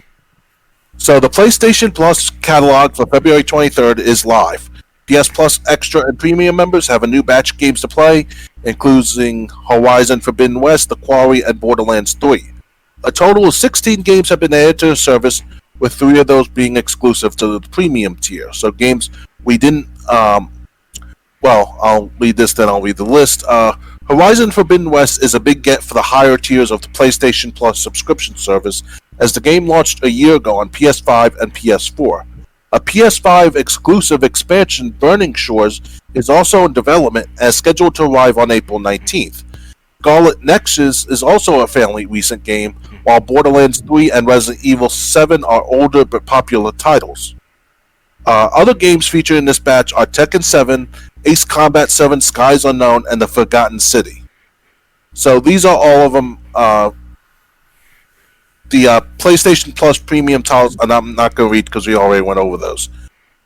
So the PlayStation Plus catalog for February 23rd is live. PS Plus Extra and Premium members have a new batch of games to play, including Horizon Forbidden West, The Quarry, and Borderlands 3. A total of 16 games have been added to the service, with 3 of those being exclusive to the Premium tier. So games we didn't... well, I'll read this, then I'll read the list. Horizon Forbidden West is a big get for the higher tiers of the PlayStation Plus subscription service, as the game launched a year ago on PS5 and PS4. A PS5 exclusive expansion, Burning Shores, is also in development and is scheduled to arrive on April 19th. Scarlet Nexus is also a fairly recent game, while Borderlands 3 and Resident Evil 7 are older but popular titles. Other games featured in this batch are Tekken 7, Ace Combat 7, Skies Unknown, and The Forgotten City. So these are all of them. The PlayStation Plus premium titles, and I'm not going to read because we already went over those.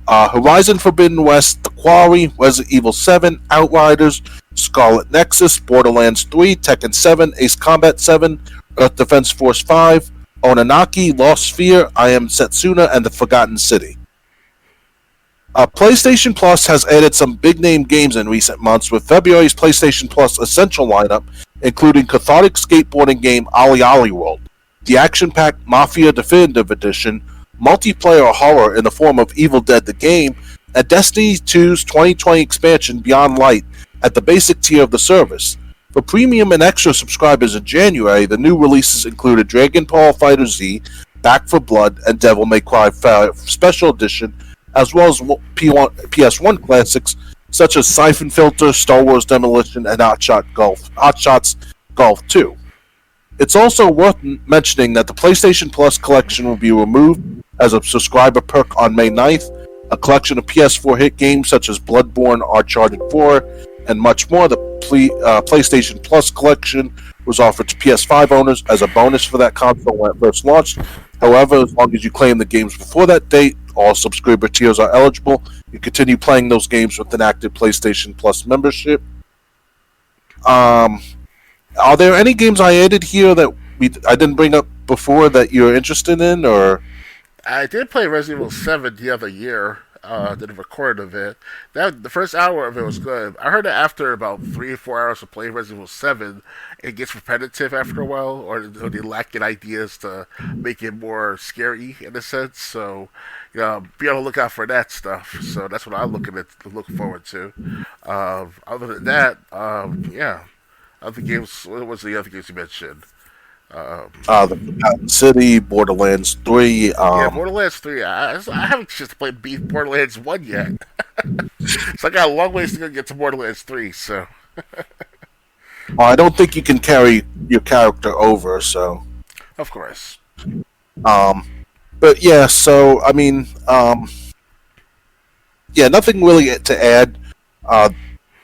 Horizon Forbidden West, The Quarry, Resident Evil 7, Outriders, Scarlet Nexus, Borderlands 3, Tekken 7, Ace Combat 7, Earth Defense Force 5, Onanaki, Lost Sphere, I Am Setsuna, and The Forgotten City. PlayStation Plus has added some big-name games in recent months, with February's PlayStation Plus Essential lineup, including cathartic skateboarding game Ollie Ollie World. the action-packed Mafia Definitive Edition, multiplayer horror in the form of Evil Dead the Game, and Destiny 2's 2020 expansion Beyond Light at the basic tier of the service. For premium and extra subscribers in January, the new releases included Dragon Ball FighterZ, Back for Blood, and Devil May Cry 5 Special Edition, as well as PS1 classics such as Siphon Filter, Star Wars Demolition, and Hot Shots Golf 2. It's also worth mentioning that the PlayStation Plus collection will be removed as a subscriber perk on May 9th. A collection of PS4 hit games such as Bloodborne, Uncharted 4, and much more. The PlayStation Plus collection was offered to PS5 owners as a bonus for that console when it first launched. However, as long as you claim the games before that date, all subscriber tiers are eligible. You continue playing those games with an active PlayStation Plus membership. Are there any games I added here that I didn't bring up before that you're interested in, or? I did play Resident Evil 7 the other year. Did a record of it. The first hour of it was good. I heard that after about 3 or 4 hours of playing Resident Evil 7, it gets repetitive after a while, or they lack in ideas to make it more scary in a sense. So, be on the lookout for that stuff. So that's what I'm looking forward to. Other than that, yeah. Other games. What was the other games you mentioned? The Forgotten City, Borderlands 3. Yeah, Borderlands 3. I haven't just played Borderlands 1 yet. So I got a long ways to go get to Borderlands 3, so. I don't think you can carry your character over, so. Of course. But yeah, so, I mean, yeah, nothing really to add.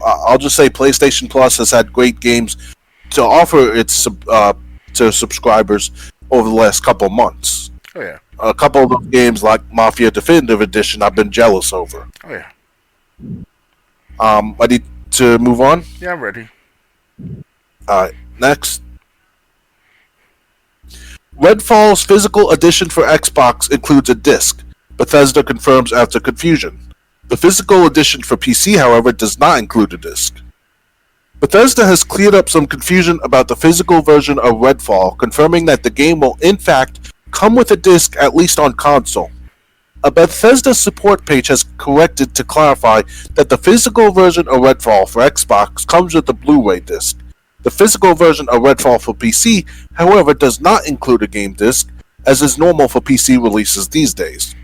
I'll just say PlayStation Plus has had great games to offer its to subscribers over the last couple of months. Oh yeah. A couple of those games like Mafia Definitive Edition I've been jealous over. Oh yeah. Ready to move on? Yeah, I'm ready. Alright, next. Redfall's physical edition for Xbox includes a disc, Bethesda confirms after confusion. The physical edition for PC, however, does not include a disc. Bethesda has cleared up some confusion about the physical version of Redfall, confirming that the game will in fact come with a disc at least on console. A Bethesda support page has corrected to clarify that the physical version of Redfall for Xbox comes with a Blu-ray disc. The physical version of Redfall for PC, however, does not include a game disc, as is normal for PC releases these days.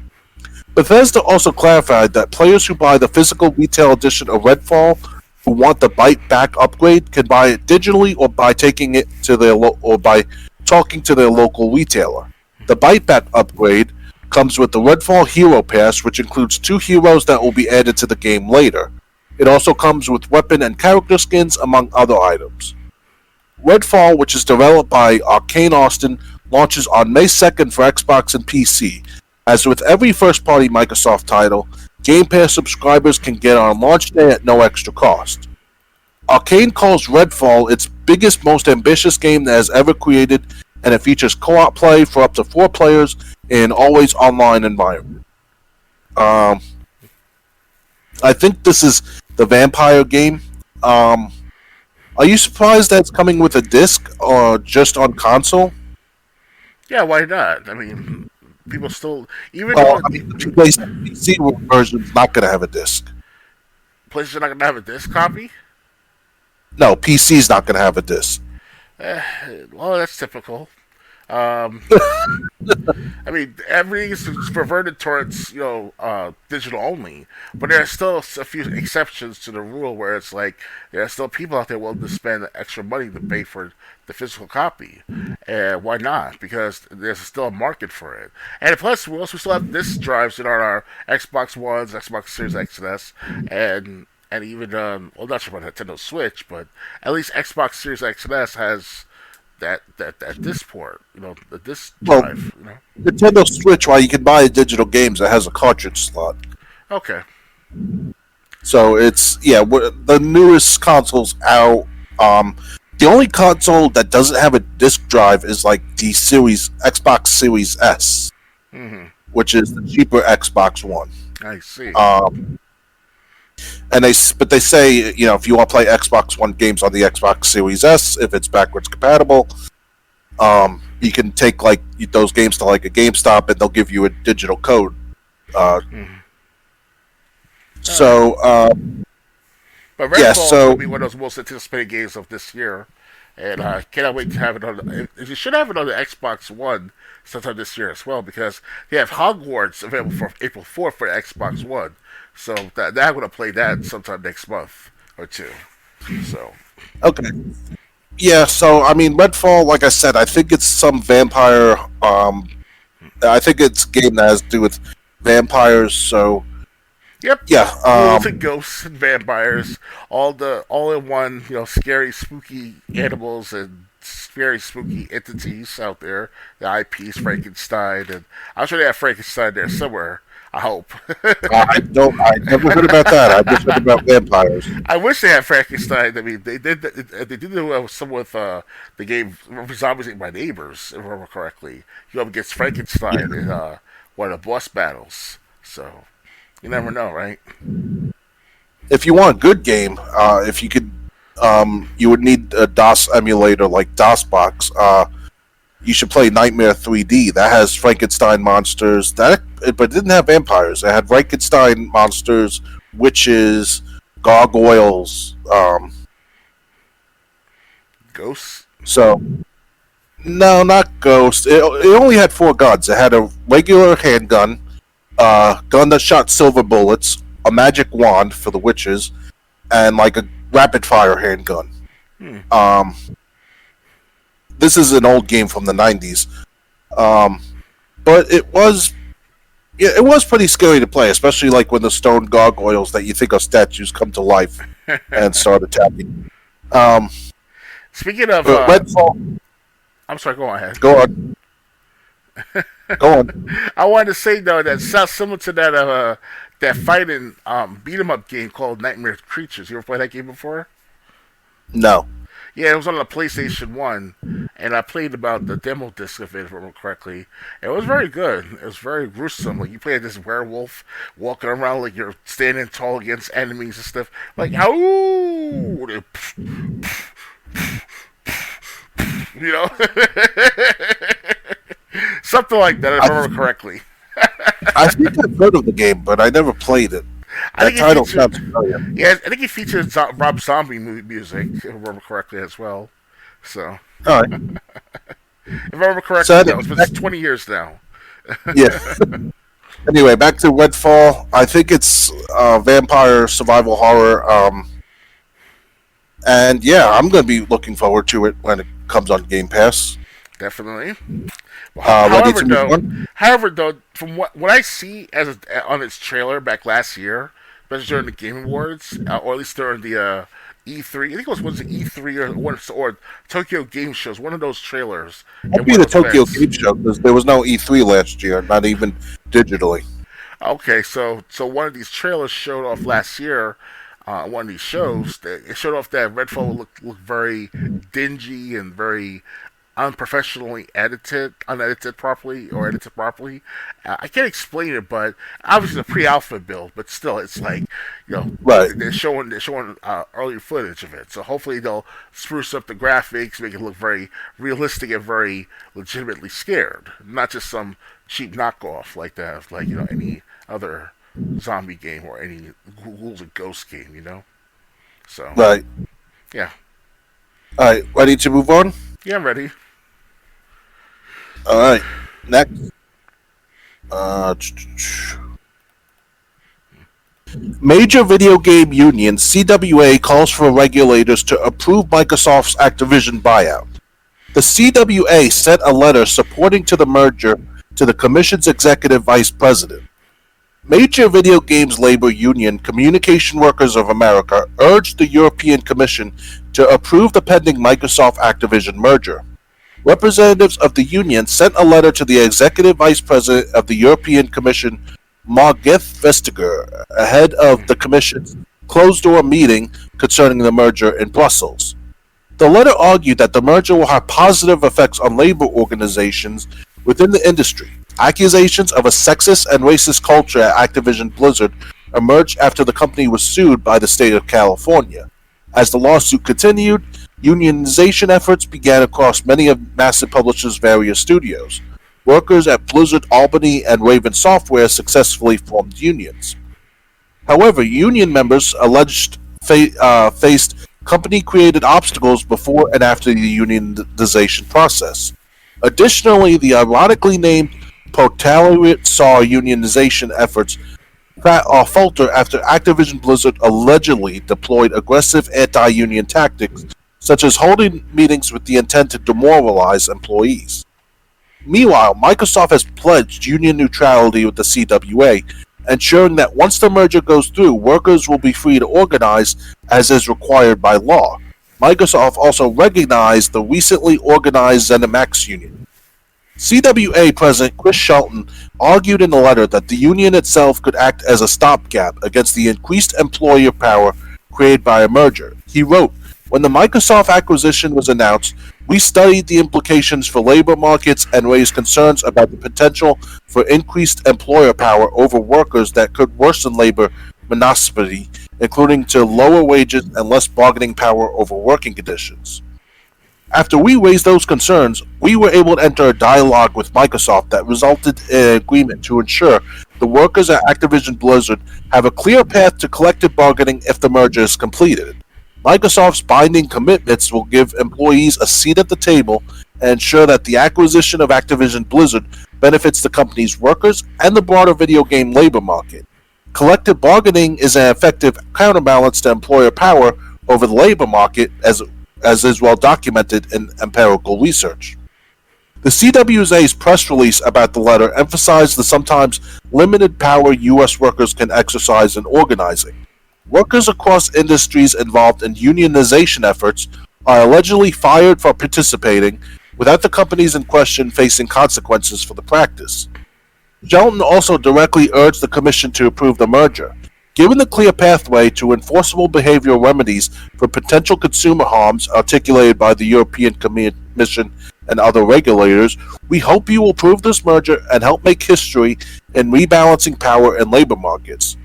Bethesda also clarified that players who buy the physical retail edition of Redfall who want the Byte Back upgrade can buy it digitally or by taking it to their or by talking to their local retailer. The Byte Back upgrade comes with the Redfall Hero Pass, which includes 2 heroes that will be added to the game later. It also comes with weapon and character skins, among other items. Redfall, which is developed by Arcane Austin, launches on May 2nd for Xbox and PC. As with every first-party Microsoft title, Game Pass subscribers can get on launch day at no extra cost. Arcane calls Redfall its biggest, most ambitious game that has ever created, and it features co-op play for up to 4 players in an always online environment. I think this is the vampire game. Are you surprised that it's coming with a disc or just on console? Yeah, why not? I mean, people still the PC version is not going to have a disc. PlayStation not going to have a disc copy. No, PC's not going to have a disc. Well, that's typical. I mean, everything is perverted towards digital only, but there are still a few exceptions to the rule where it's like there are still people out there willing to spend extra money to pay for the physical copy, and why not? Because there's still a market for it, and plus we still have disk drives in our Xbox Ones, Xbox Series X and S, and even well, not sure about Nintendo Switch, but at least Xbox Series X and S has that disc port, the disc drive. Nintendo Switch, while you can buy digital games, it has a cartridge slot. Okay. So it's the newest consoles out. The only console that doesn't have a disc drive is like the Xbox Series S, which is the cheaper Xbox One. I see. And they say, if you want to play Xbox One games on the Xbox Series S, if it's backwards compatible, you can take like those games to like a GameStop, and they'll give you a digital code. Mm. So But yeah, Redfall so will be one of those most anticipated games of this year, and I cannot wait to have it on. You should have it on the Xbox One sometime this year as well, because they have Hogwarts available for April 4th for the Xbox One. So that I'm going to play that sometime next month or two. So okay, yeah. So I mean, Redfall, like I said, I think it's some vampire. I think it's a game that has to do with vampires. So yep, yeah, ghouls and ghosts and vampires, all in one. Scary, spooky animals and very spooky entities out there. The IPs Frankenstein, and I'm sure they have Frankenstein there somewhere. I hope. I don't. I never heard about that. I just heard about vampires. I wish they had Frankenstein. I mean, they did. They did some with the game Zombies Ate My Neighbors, if I remember correctly. You go up against Frankenstein in one of the boss battles. So you never know, right? If you want a good game, if you could, you would need a DOS emulator like DOSBox. You should play Nightmare 3D. That has Frankenstein monsters. But it didn't have vampires. It had Frankenstein monsters, witches, gargoyles. Ghosts. So no, not ghosts. It only had 4 guns. It had a regular handgun, gun that shot silver bullets, a magic wand for the witches, and like a rapid fire handgun. This is an old game from the 90s, but it was pretty scary to play, especially like when the stone gargoyles that you think are statues come to life and start attacking. Speaking of, Redfall, I'm sorry. Go on ahead. go on, go on. I wanted to say though that sounds similar to that fighting beat 'em up game called Nightmare Creatures. You ever played that game before? No. Yeah, it was on the PlayStation 1, and I played about the demo disc of it, if I remember correctly. It was very good. It was very gruesome. Like, you play this werewolf walking around like you're standing tall against enemies and stuff. Like, ow! You know? Something like that, if I remember correctly. I think I've heard of the game, but I never played it. That title sounds familiar. Yeah, I think he featured Rob Zombie music, if I remember correctly, as well. So, All right. if I remember correctly, So, that was been 20 years now. Yeah. Anyway, back to Redfall. I think it's vampire survival horror. And yeah, I'm going to be looking forward to it when it comes on Game Pass. Definitely. Ready However, though, from what I see on its trailer back last year, especially during the Game Awards, or at least during the E3, I think it was the E3 or Tokyo Game Shows, one of those trailers. It'd be the Tokyo Game Show because there was no E3 last year, not even digitally. Okay, so one of these trailers showed off last year. One of these shows, it showed off that Redfall looked very dingy and very unprofessionally unedited properly. I can't explain it, but obviously it's a pre-alpha build, but still, it's like, right. They're showing early footage of it. So hopefully they'll spruce up the graphics, make it look very realistic and very legitimately scared, not just some cheap knockoff like that of any other zombie game or any ghouls and ghosts game, So right. Yeah. All right, ready to move on? Yeah, I'm ready. All right, next. Major video game union CWA calls for regulators to approve Microsoft's Activision buyout. The CWA sent a letter supporting the merger to the Commission's executive vice president. Major video games labor union Communication Workers of America urged the European Commission to approve the pending Microsoft Activision merger. Representatives of the union sent a letter to the executive vice president of the European Commission, Margrethe Vestager, ahead of the Commission's closed-door meeting concerning the merger in Brussels. The letter argued that the merger will have positive effects on labor organizations within the industry. Accusations of a sexist and racist culture at Activision Blizzard emerged after the company was sued by the state of California. As the lawsuit continued, Unionization efforts began across many of Massive Publishers' various studios. Workers at Blizzard Albany and Raven Software successfully formed unions. However, union members faced company-created obstacles before and after the unionization process. Additionally, the ironically named Proletariat saw unionization efforts falter after Activision Blizzard allegedly deployed aggressive anti-union tactics, such as holding meetings with the intent to demoralize employees. Meanwhile, Microsoft has pledged union neutrality with the CWA, ensuring that once the merger goes through, workers will be free to organize as is required by law. Microsoft also recognized the recently organized ZeniMax union. CWA President Chris Shelton argued in the letter that the union itself could act as a stopgap against the increased employer power created by a merger. He wrote, "When the Microsoft acquisition was announced, we studied the implications for labor markets and raised concerns about the potential for increased employer power over workers that could worsen labor monopoly, including to lower wages and less bargaining power over working conditions. After we raised those concerns, we were able to enter a dialogue with Microsoft that resulted in an agreement to ensure the workers at Activision Blizzard have a clear path to collective bargaining if the merger is completed. Microsoft's binding commitments will give employees a seat at the table and ensure that the acquisition of Activision Blizzard benefits the company's workers and the broader video game labor market. Collective bargaining is an effective counterbalance to employer power over the labor market, as is well documented in empirical research." The CWA's press release about the letter emphasized the sometimes limited power U.S. workers can exercise in organizing. Workers across industries involved in unionization efforts are allegedly fired for participating, without the companies in question facing consequences for the practice. Shelton also directly urged the Commission to approve the merger. Given the clear pathway to enforceable behavioral remedies for potential consumer harms articulated by the European Commission and other regulators, we hope you will approve this merger and help make history in rebalancing power in labor markets.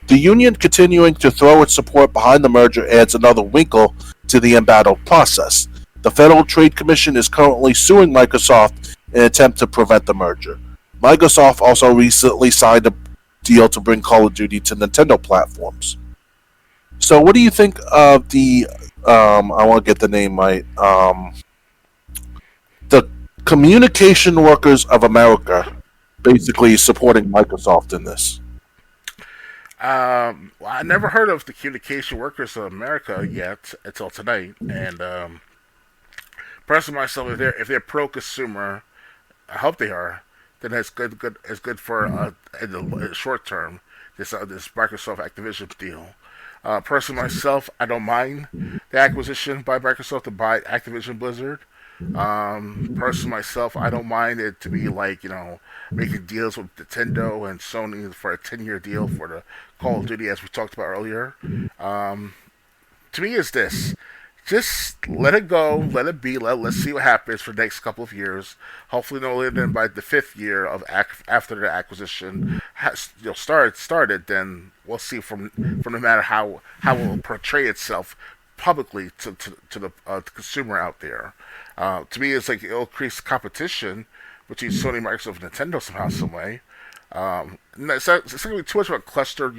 The union continuing to throw its support behind the merger adds another wrinkle to the embattled process. The Federal Trade Commission is currently suing Microsoft in an attempt to prevent the merger. Microsoft also recently signed a deal to bring Call of Duty to Nintendo platforms. So what do you think of the, I want to get the name right, the Communication Workers of America basically supporting Microsoft in this? I never heard of the Communication Workers of America yet until tonight, and personally myself, if they're pro-consumer, I hope they are. Then it's good for in the short term. This Microsoft Activision deal. Personally myself, I don't mind the acquisition by Microsoft to buy Activision Blizzard. Personally myself, I don't mind it to be like, making deals with Nintendo and Sony for a 10-year deal for the Call of Duty, as we talked about earlier. To me, is this. Just let it go, let it be. Let's see what happens for the next couple of years. Hopefully, no later than by the 5th year of after the acquisition started. Then we'll see from no matter how it will portray itself publicly to the consumer out there. To me, it's like it'll increase competition between Sony, Microsoft, and Nintendo somehow, some way. It's not going to be too much of a cluster,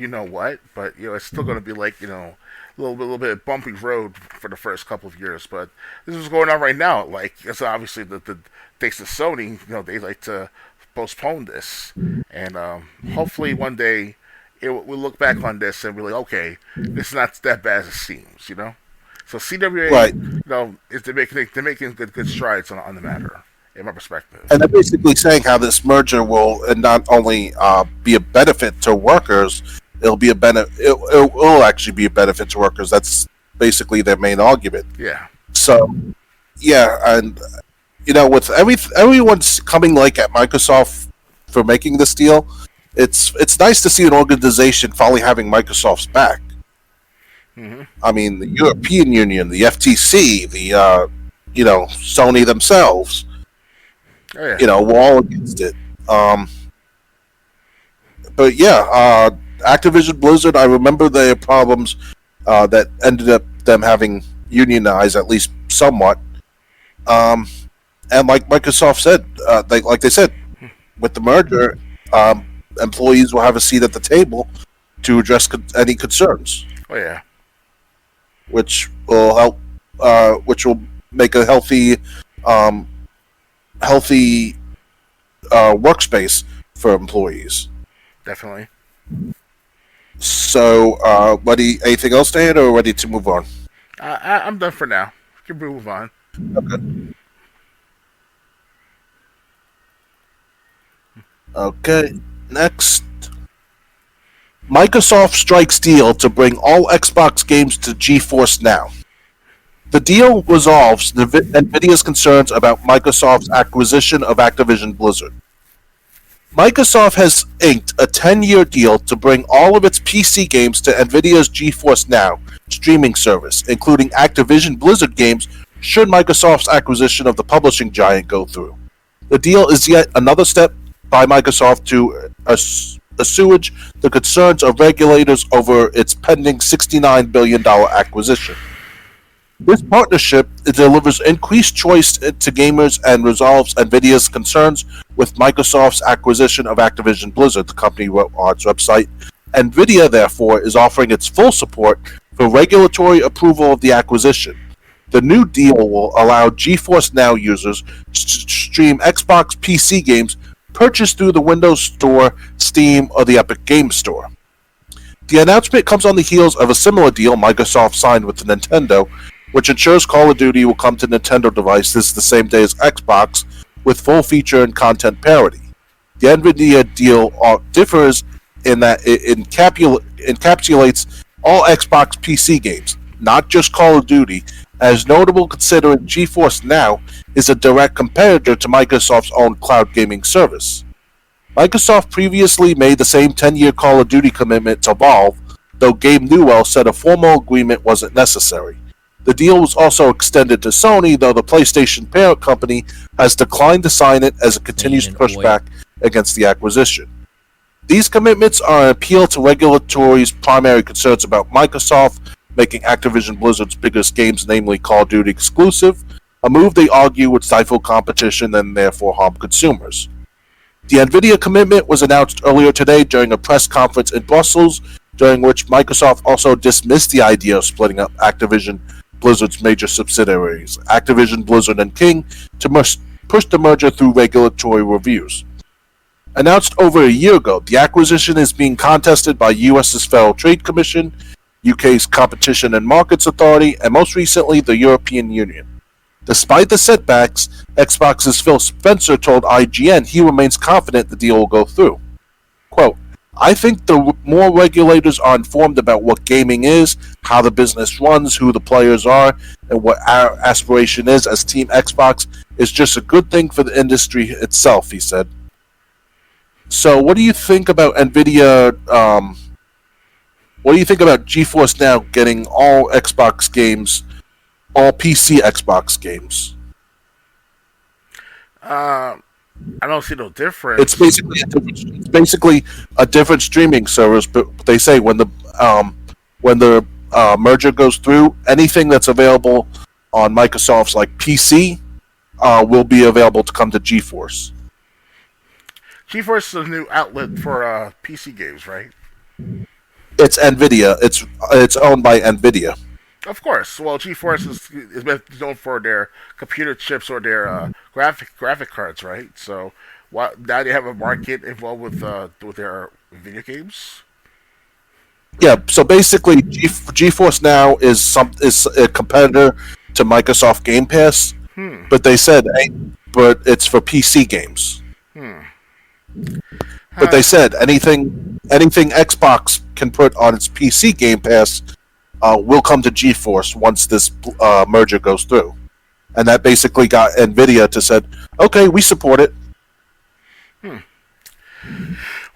but it's still going to be like a little bit bumpy road for the first couple of years. But this is going on right now. Like, it's obviously the thanks to Sony, they like to postpone this, and hopefully one day we'll look back on this and be like, okay, it's not that bad as it seems, So CWA, Right. Is they're making good strides on the matter, in my perspective. And they're basically saying how this merger will not only be a benefit to workers, it'll be a benefit. It will actually be a benefit to workers. That's basically their main argument. Yeah. So, yeah, and with everyone's coming like at Microsoft for making this deal, it's nice to see an organization finally having Microsoft's back. Mm-hmm. I mean, the European Union, the FTC, the Sony themselves. Oh, yeah. We're all against it. But yeah, Activision Blizzard, I remember their problems that ended up them having, unionize at least somewhat. Um, and like Microsoft said, like they said, with the merger, employees will have a seat at the table to address any concerns, Oh yeah, which will help, which will make a um, healthy workspace for employees. definitely. So, anything else to add, or ready to move on? I'm done for now. We can move on. Okay. Okay. Next, Microsoft strikes deal to bring all Xbox games to GeForce Now. The deal resolves Nvidia's concerns about Microsoft's acquisition of Activision Blizzard. Microsoft has inked a 10-year deal to bring all of its PC games to Nvidia's GeForce Now streaming service, including Activision Blizzard games, should Microsoft's acquisition of the publishing giant go through. The deal is yet another step by Microsoft to assuage the concerns of regulators over its pending $69 billion acquisition. This partnership delivers increased choice to gamers and resolves Nvidia's concerns with Microsoft's acquisition of Activision Blizzard, the company wrote on its website. Nvidia, therefore, is offering its full support for regulatory approval of the acquisition. The new deal will allow GeForce Now users to stream Xbox PC games purchased through the Windows Store, Steam, or the Epic Games Store. The announcement comes on the heels of a similar deal Microsoft signed with Nintendo, which ensures Call of Duty will come to Nintendo devices the same day as Xbox, with full feature and content parity. The Nvidia deal differs in that it encapsulates all Xbox PC games, not just Call of Duty, as notable considering GeForce Now is a direct competitor to Microsoft's own cloud gaming service. Microsoft previously made the same 10-year Call of Duty commitment to Valve, though Gabe Newell said a formal agreement wasn't necessary. The deal was also extended to Sony, though the PlayStation parent company has declined to sign it as it continues to push back against the acquisition. These commitments are an appeal to regulatory's primary concerns about Microsoft making Activision Blizzard's biggest games, namely Call of Duty, exclusive, a move they argue would stifle competition and therefore harm consumers. The Nvidia commitment was announced earlier today during a press conference in Brussels, during which Microsoft also dismissed the idea of splitting up Activision Blizzard's major subsidiaries, Activision, Blizzard, and King, to push the merger through regulatory reviews. Announced over a year ago, the acquisition is being contested by US's Federal Trade Commission, UK's Competition and Markets Authority, and most recently the European Union. Despite the setbacks, Xbox's Phil Spencer told IGN he remains confident the deal will go through. Quote, I think the more regulators are informed about what gaming is, how the business runs, who the players are, and what our aspiration is as Team Xbox is just a good thing for the industry itself, he said. So what do you think about Nvidia, what do you think about GeForce Now getting all Xbox games, all PC Xbox games? I don't see no difference. It's basically a different streaming service, but they say when the merger goes through, anything that's available on Microsoft's like PC will be available to come to GeForce. GeForce is a new outlet for PC games, right? It's Nvidia. It's owned by Nvidia. Of course. Well, GeForce is known for their computer chips or their graphic cards, right? So, now they have a market involved with their video games. Yeah. So basically, GeForce Now is a competitor to Microsoft Game Pass, but they said, hey, but it's for PC games. But they said anything Xbox can put on its PC Game Pass will come to GeForce once this merger goes through, and that basically got Nvidia to said, "Okay, we support it."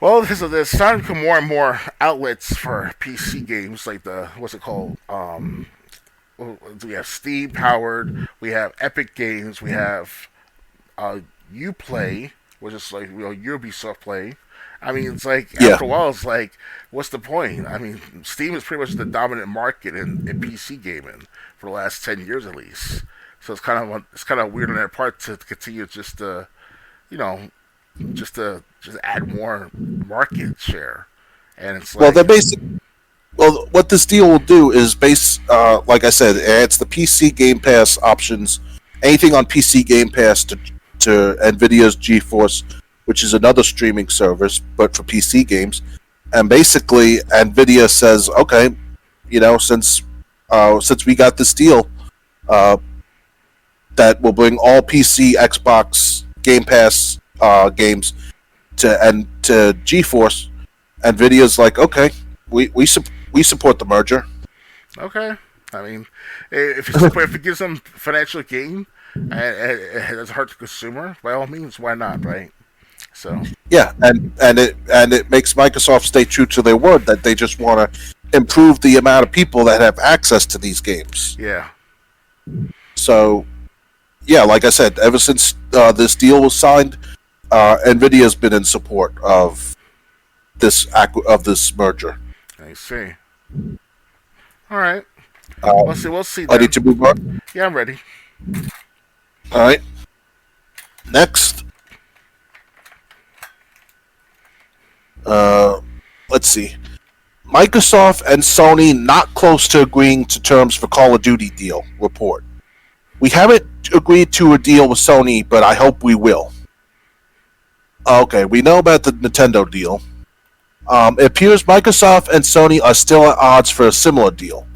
Well, there's starting to come more and more outlets for PC games, like what's it called? We have Steam powered, we have Epic Games, we have Uplay, which is like Ubisoft Play. I mean, it's like Yeah. after a while, it's like, what's the point? I mean, Steam is pretty much the dominant market in PC gaming for the last 10 years at least. So it's kind of weird on their part to continue just to you know just add more market share, and it's Well, they're like basic. Well, what this deal will do is like I said, it adds the PC Game Pass options, anything on PC Game Pass to Nvidia's GeForce, which is another streaming service, but for PC games. And basically, Nvidia says, okay, since we got this deal, uh, that will bring all PC, Xbox, Game Pass games to GeForce. Nvidia's like, okay, we support the merger. okay. I mean, if it gives them financial gain and it doesn't hurt the consumer, by all means, why not, right? So Yeah, and it makes Microsoft stay true to their word that they just want to improve the amount of people that have access to these games. yeah, So, yeah, like I said, ever since this deal was signed, Nvidia's been in support of this merger. I see. All right, Um, we'll see I need then. to move on. Yeah, I'm ready. All right. Next, uh, let's see. Microsoft and Sony not close to agreeing to terms for Call of Duty deal. Report. We haven't agreed to a deal with Sony, but I hope we will. Okay, we know about the Nintendo deal. It appears Microsoft and Sony are still at odds for a similar deal.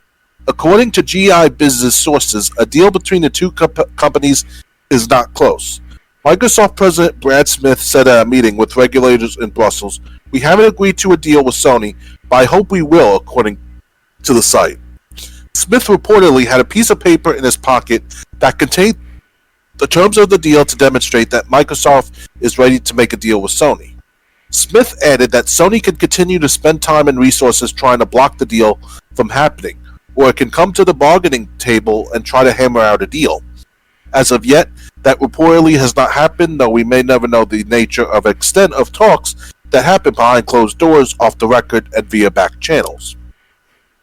According to GI business sources, a deal between the two companies is not close. Microsoft President Brad Smith said at a meeting with regulators in Brussels, "We haven't agreed to a deal with Sony, but I hope we will," according to the site. Smith reportedly had a piece of paper in his pocket that contained the terms of the deal to demonstrate that Microsoft is ready to make a deal with Sony. Smith added that Sony could continue to spend time and resources trying to block the deal from happening, or it can come to the bargaining table and try to hammer out a deal. As of yet, that reportedly has not happened, though we may never know the nature of extent of talks that happen behind closed doors, off the record, and via back channels.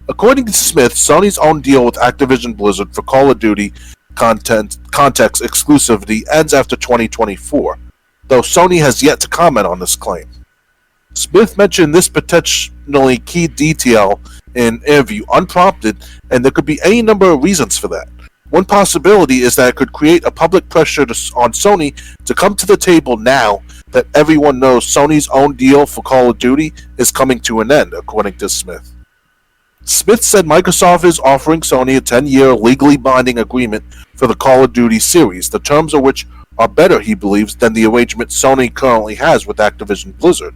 According to Smith, Sony's own deal with Activision Blizzard for Call of Duty context exclusivity ends after 2024, though Sony has yet to comment on this claim. Smith mentioned this potentially key detail in an interview unprompted, and there could be any number of reasons for that. One possibility is that it could create a public pressure on Sony to come to the table now that everyone knows Sony's own deal for Call of Duty is coming to an end, according to Smith. Smith said Microsoft is offering Sony a 10-year legally binding agreement for the Call of Duty series, the terms of which are better, he believes, than the arrangement Sony currently has with Activision Blizzard.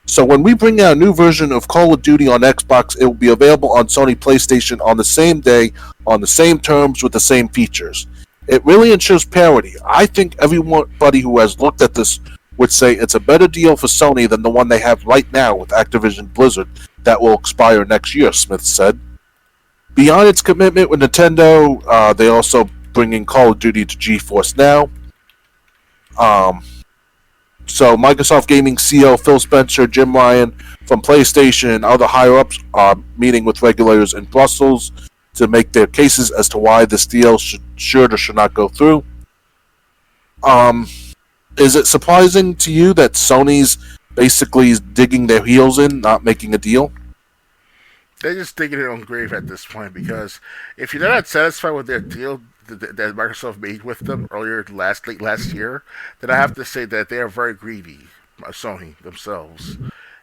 So when we bring out a new version of Call of Duty on Xbox, it will be available on Sony PlayStation on the same day, on the same terms, with the same features. It really ensures parity. I think everybody who has looked at this would say it's a better deal for Sony than the one they have right now with Activision Blizzard that will expire next year, Smith said. Beyond its commitment with Nintendo, they also bringing Call of Duty to GeForce Now. So Microsoft Gaming CEO Phil Spencer, Jim Ryan from PlayStation, and other higher-ups are meeting with regulators in Brussels to make their cases as to why this deal should or should not go through. Is it surprising to you that Sony's basically digging their heels in, not making a deal? They're just digging their own grave at this point because if you're not satisfied with their deal that Microsoft made with them late last year, then I have to say that they are very greedy, Sony themselves.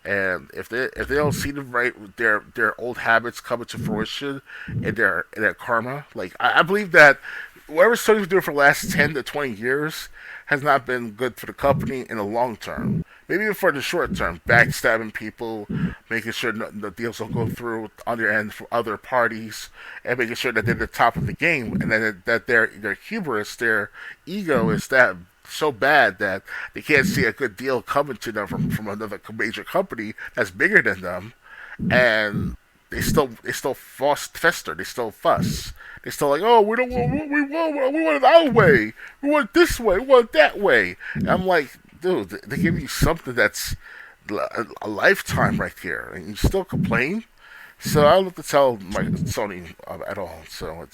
And if they don't see their old habits coming to fruition in their karma, like I believe that whatever Sony's doing for the last 10 to 20 years has not been good for the company in the long term. Maybe even for the short term, backstabbing people, making sure the deals don't go through on their end for other parties, and making sure that they're the top of the game, and then that their hubris, their ego is that so bad that they can't see a good deal coming to them from another major company that's bigger than them, and they still fester, they still fuss. They still like, oh, we don't want, we want it our way, we want it this way, we want it that way. And I'm like, dude, they give you something that's a lifetime right here, and you still complain. So I don't have to tell my Sony at all. So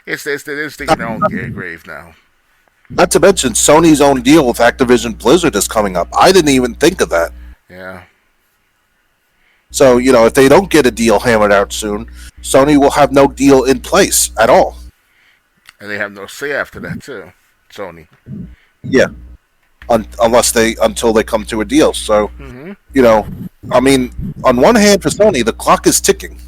they're digging their own grave now. Not to mention Sony's own deal with Activision Blizzard is coming up. I didn't even think of that. Yeah. So, if they don't get a deal hammered out soon, Sony will have no deal in place at all. And they have no say after that too, Sony. Yeah. Until they come to a deal. So, Mm-hmm. on one hand for Sony, the clock is ticking.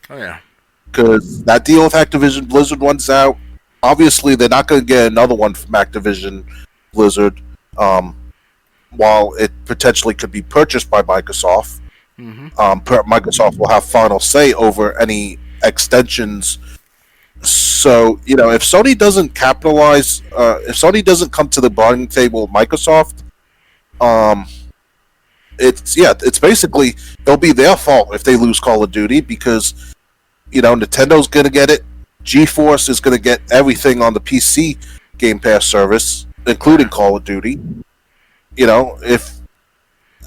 Oh yeah. Because that deal with Activision Blizzard runs out. Obviously, they're not going to get another one from Activision Blizzard, while it potentially could be purchased by Microsoft. Mm-hmm. Microsoft will have final say over any extensions. So, if Sony doesn't capitalize, if Sony doesn't come to the bargaining table with Microsoft, it's basically, it'll be their fault if they lose Call of Duty because, Nintendo's going to get it. GeForce is going to get everything on the PC Game Pass service, including Call of Duty.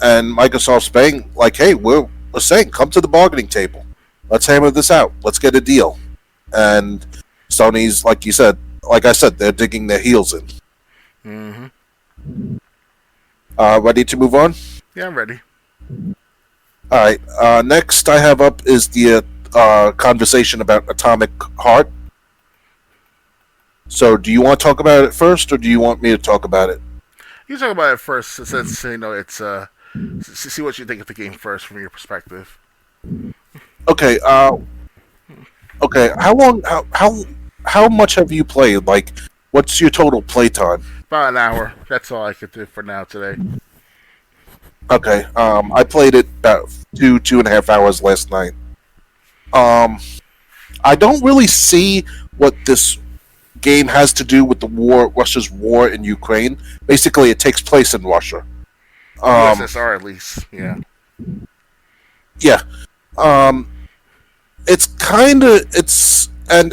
And Microsoft's saying, like, hey, we're saying, come to the bargaining table. Let's hammer this out. Let's get a deal. And Sony's, like I said, they're digging their heels in. Mm-hmm. Ready to move on? Yeah, I'm ready. All right. Next I have up is the conversation about Atomic Heart. So, do you want to talk about it first, or do you want me to talk about it? You talk about it first, since it's see what you think of the game first from your perspective. Okay. Okay. How much have you played? Like, what's your total playtime? About an hour. That's all I could do for now today. Okay. I played it about 2.5 hours last night. I don't really see what this game has to do with Russia's war in Ukraine. Basically, it takes place in Russia. USSR, at least, yeah. Yeah. And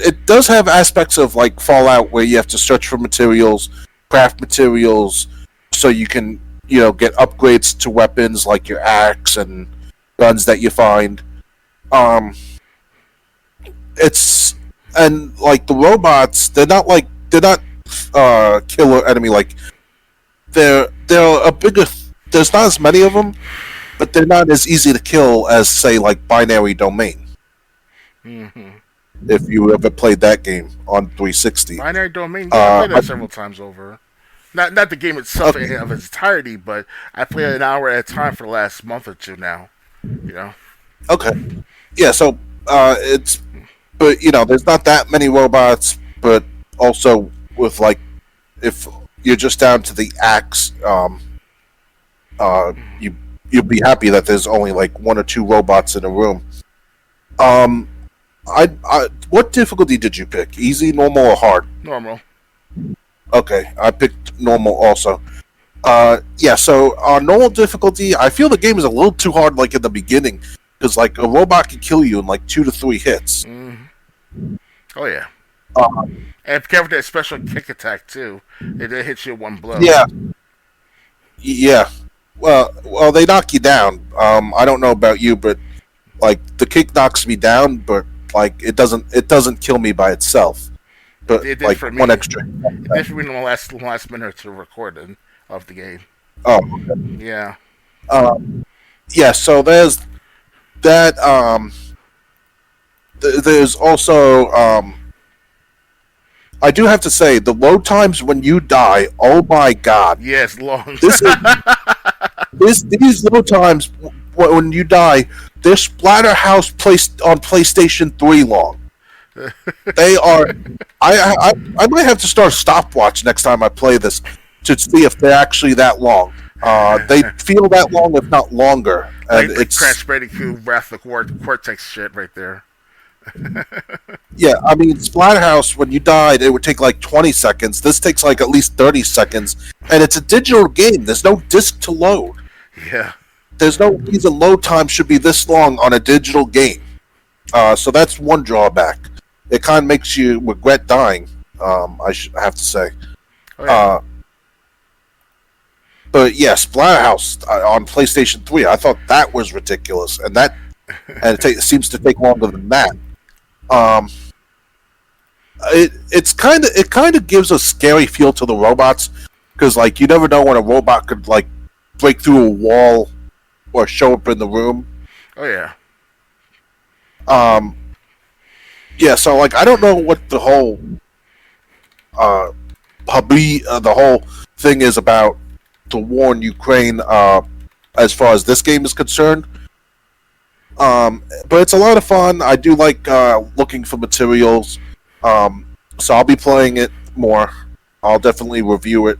it does have aspects of like Fallout where you have to search for materials, craft materials, so you can, get upgrades to weapons like your axe and guns that you find. And like the robots, they're not killer enemy. Like they're a bigger. There's not as many of them, but they're not as easy to kill as say like Binary Domain. Mm-hmm. If you ever played that game on 360, Binary Domain, yeah, I played that several times over. Not the game itself of its entirety, but I played it an hour at a time for the last month or two now. Okay. Yeah. So but there's not that many robots, but also with like, if you're just down to the axe, you'll be happy that there's only like one or two robots in a room. What difficulty did you pick? Easy, normal, or hard? Normal. Okay, I picked normal also. Yeah, so on normal difficulty, I feel the game is a little too hard like in the beginning, because like a robot can kill you in like 2 to 3 hits. Mm-hmm. Oh yeah. And careful that special kick attack too. It hits you one blow. Yeah. Yeah. Well, they knock you down. I don't know about you, but like the kick knocks me down, but like it doesn't kill me by itself. But it did like for me. one extra. It did for me in the last minute of recording of the game. Oh. Okay. Yeah. Yeah. So there's that. There's also. I do have to say the load times when you die. Oh my god. Yes, long. These load times when you die. They're Splatterhouse placed on PlayStation 3 long. They are. I might have to start a stopwatch next time I play this to see if they're actually that long. They feel that long, if not longer. And like it's Crash Bandicoot, Wrath of the Cortex shit right there. Yeah, I mean, Splatterhouse, when you died, it would take like 20 seconds. This takes like at least 30 seconds, and it's a digital game. There's no disc to load. Yeah. There's no reason load time should be this long on a digital game. So that's one drawback. It kind of makes you regret dying. I have to say. Oh, yeah. But yeah, Splatterhouse on PlayStation 3, I thought that was ridiculous, and it seems to take longer than that. Um, it kind of gives a scary feel to the robots because like you never know when a robot could like break through a wall or show up in the room. Oh yeah. Um, yeah, so like I don't know what the whole the whole thing is about the war in Ukraine as far as this game is concerned. But it's a lot of fun. I do like looking for materials. So I'll be playing it more. I'll definitely review it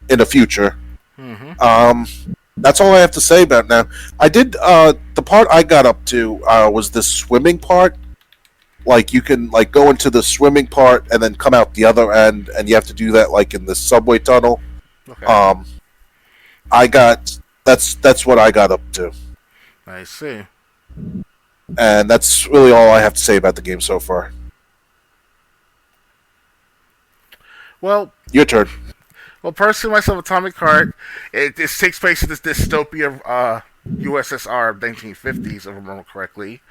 in the future. Mm-hmm. That's all I have to say about it now. I did the part I got up to was this swimming part. Like you can like go into the swimming part and then come out the other end, and you have to do that like in the subway tunnel. Okay. That's what I got up to, I see. and that's really all I have to say about the game so far. Well, Your turn. Well, personally, myself, Atomic Heart, it takes place in this dystopia USSR of 1950s, if I remember correctly.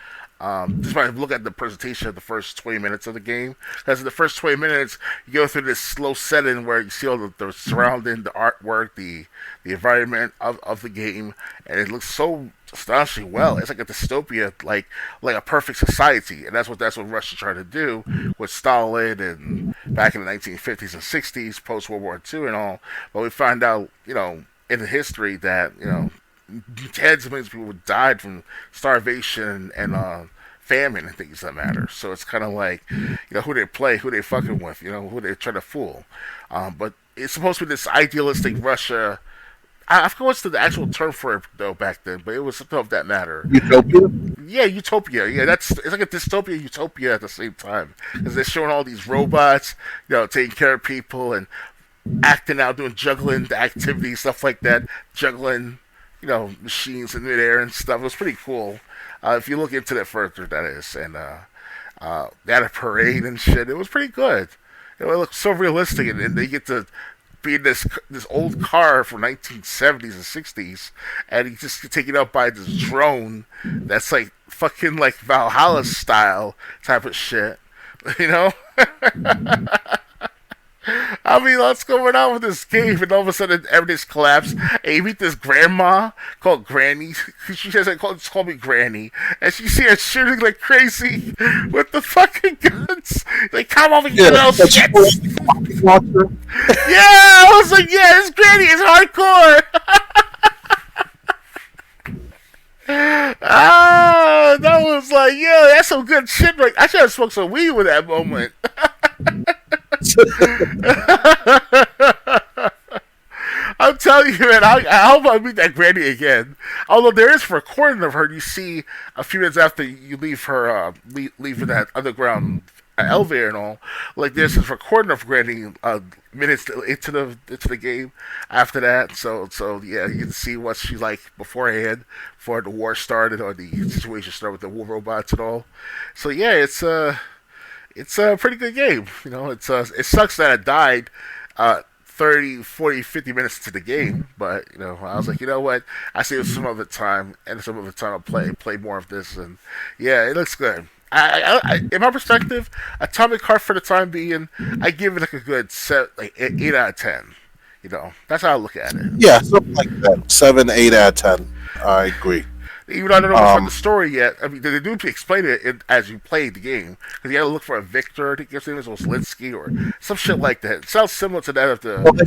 Just by look at the presentation of the first 20 minutes of the game, because in the first 20 minutes, you go through this slow setting where you see all the surrounding, the artwork, the environment of the game, and it looks so astonishingly well. It's like a dystopia, like a perfect society, and that's what Russia tried to do with Stalin and back in the 1950s and 60s, post World War II and all. But we find out, in the history that tens of millions of people died from starvation and famine and things that matter. So it's kind of like, who they play, who they fucking with, who they try to fool. But it's supposed to be this idealistic Russia. I forget what's the actual term for it though back then, but it was something of that matter. Utopia. Yeah, utopia. Yeah, it's like a dystopia, utopia at the same time, because they're showing all these robots, taking care of people and acting out, doing juggling the activities, stuff like that, juggling machines in midair and stuff. It was pretty cool. If you look into that further, that is. And they had a parade and shit. It was pretty good. It looked so realistic, and they get to be in this old car from 1970s and 60s, and he just get taken out by this drone that's like fucking like Valhalla style type of shit. I mean, what's going on with this game? And all of a sudden, everything's collapsed. And you meet this grandma called Granny. She says, just call me Granny. And she see her shooting like crazy with the fucking guns. Like, come over here, little shit. Yeah, I was like, yeah, this Granny is hardcore. That was like, yeah, that's some good shit. Right? I should have smoked some weed with that moment. I'm telling you, man, I hope I meet that Granny again. Although there is a recording of her, you see a few minutes after you leave her, leave that underground elevator and all. Like there's this recording of Granny minutes into the game. After that, so yeah, you can see what she's like beforehand, before the war started or the situation started with the war robots and all. So yeah, it's a pretty good game. It sucks that it died 30, 40, 50 minutes into the game. But, I was like, you know what? I saved some other time, and some other time I'll play more of this. And, yeah, it looks good. In my perspective, Atomic Heart for the time being, I give it like a good 8 out of 10. That's how I look at it. Yeah, something like that. 7, 8 out of 10. I agree. Even though I don't know what's the story yet. I mean, they do explain it as you play the game. Because you gotta look for a Victor, I think his name is Oslinsky, or some shit like that. It sounds similar to that of the... Well, they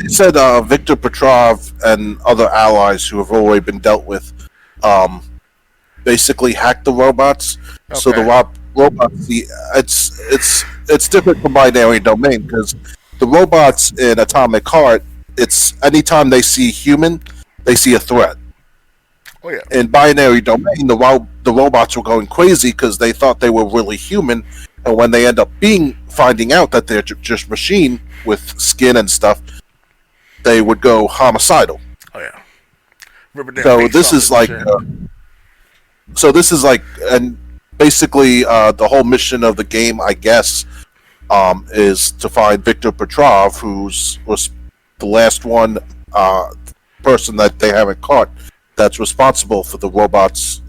said Victor Petrov and other allies who have already been dealt with basically hacked the robots. Okay. So the robots, it's different from Binary Domain, because the robots in Atomic Heart, it's anytime they see human, they see a threat. Oh, yeah. In Binary Domain, the robots were going crazy because they thought they were really human, and when they end up finding out that they're just machine with skin and stuff, they would go homicidal. Oh yeah. So this is like, and basically the whole mission of the game, I guess, is to find Victor Petrov, who's was the last one person that they haven't caught that's responsible for the robots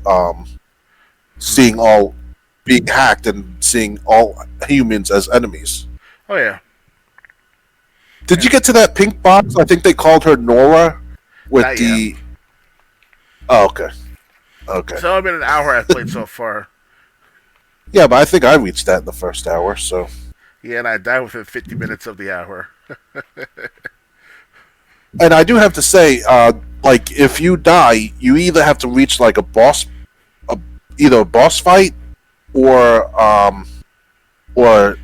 seeing all being hacked and seeing all humans as enemies. Oh yeah. Did you get to that pink box? I think they called her Nora with Not the. yet. Oh, okay. Okay. It's only been an hour I've played so far. Yeah, but I think I reached that in the first hour. So. Yeah, and I died within 50 minutes of the hour. And I do have to say, like if you die, you either have to reach like either a boss fight, or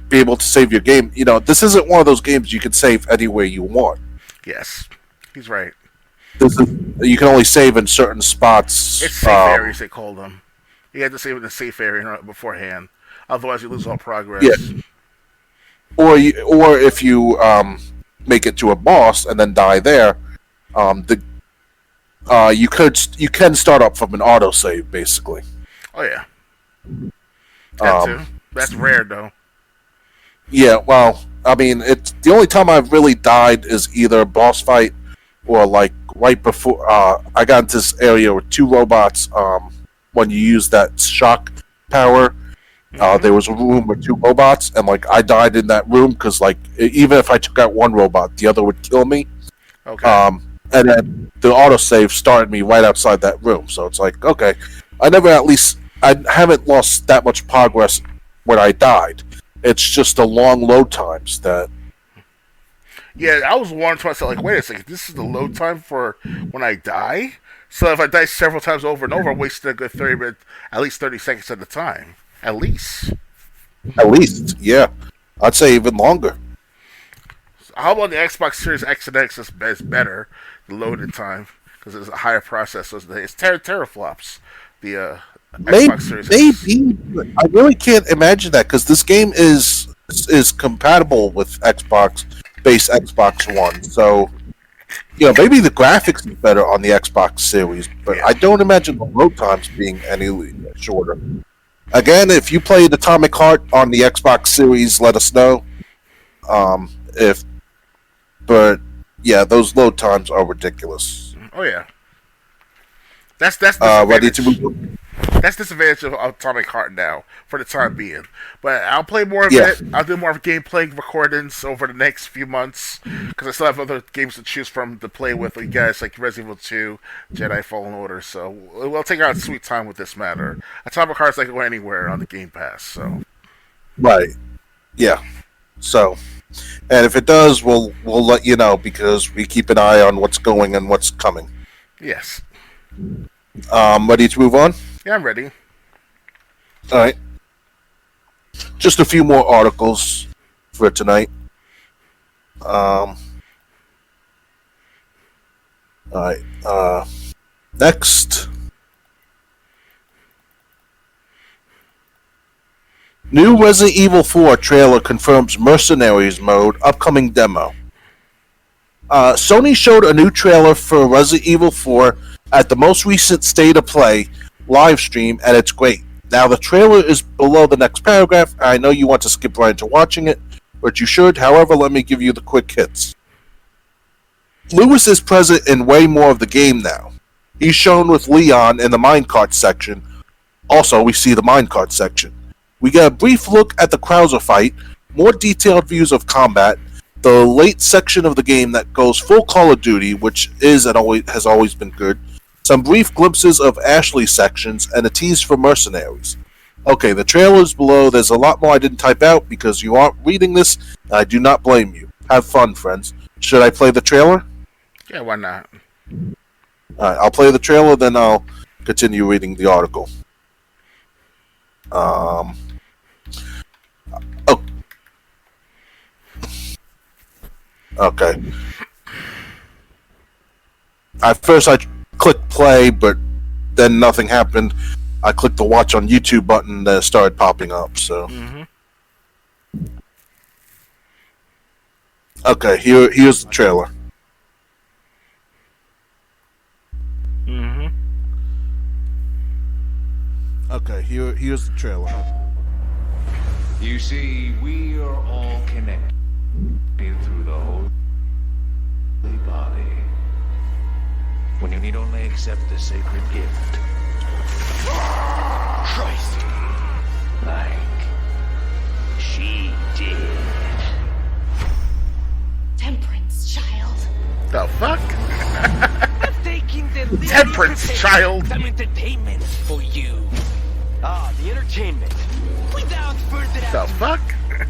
be able to save your game. You know, this isn't one of those games you can save anywhere you want. Yes, he's right. You can only save in certain spots. It's safe areas, they call them. You have to save in the safe area beforehand. Otherwise, you lose all progress. Yeah. Or if you make it to a boss and then die there, you can start up from an autosave basically. Oh yeah. That too. That's rare though. Yeah, well, I mean, it's the only time I've really died is either a boss fight or like right before I got into this area with two robots. When you use that shock power, there was a room with two robots, and like I died in that room because like even if I took out one robot, the other would kill me. Okay. And then the autosave started me right outside that room, so it's like okay, I haven't lost that much progress when I died. It's just the long load times that. Yeah, I was wondering to myself, like, wait a second, this is the load time for when I die? So if I die several times over and over, I'm wasting a good 30 minutes, at least 30 seconds at a time. At least. At least, yeah. I'd say even longer. So how about the Xbox Series X and X is better, the loading time, because it's a higher processor. It's teraflops, the Xbox Series X. Maybe. I really can't imagine that, because this game is compatible with base Xbox One, so maybe the graphics is better on the Xbox Series, but yeah. I don't imagine the load times being any shorter. Again, if you played Atomic Heart on the Xbox Series, let us know. But yeah, those load times are ridiculous. Oh yeah, that's ready to move. That's the disadvantage of Atomic Heart now, for the time being. But I'll play more of it. I'll do more of gameplay recordings over the next few months, because I still have other games to choose from to play with you guys, like Resident Evil 2, Jedi Fallen Order. So we'll take our sweet time with this matter. Atomic Heart's not going to go anywhere on the Game Pass. So. Right. Yeah. So, and if it does, we'll let you know, because we keep an eye on what's going and what's coming. Yes. Ready to move on? Yeah, I'm ready. All right. Just a few more articles for tonight. All right. Next. New Resident Evil 4 trailer confirms Mercenaries mode, upcoming demo. Sony showed a new trailer for Resident Evil 4 at the most recent State of Play live stream, and it's great. Now, the trailer is below the next paragraph. I know you want to skip right into watching it, but you should. However, let me give you the quick hits. Lewis is present in way more of the game now. He's shown with Leon in the minecart section. Also, we see the minecart section. We get a brief look at the Krauser fight, more detailed views of combat, the late section of the game that goes full Call of Duty, which is and has always been good, some brief glimpses of Ashley sections, and a tease for Mercenaries. Okay, the trailer's below. There's a lot more I didn't type out because you aren't reading this, and I do not blame you. Have fun, friends. Should I play the trailer? Yeah, why not? Alright, I'll play the trailer, then I'll continue reading the article. Oh. Okay. At first I clicked play, but then nothing happened. I clicked the watch on YouTube button, then it started popping up, so. Mm-hmm. Okay, here's the trailer. Mm-hmm. Okay, here's the trailer. You see, we are all connected through the Holy and he'd only accept the sacred gift. Christ. Like she did. Temperance, child. The fuck? I'm taking the Temperance, child. Some entertainment for you. Ah, the entertainment. Without further The ado, fuck?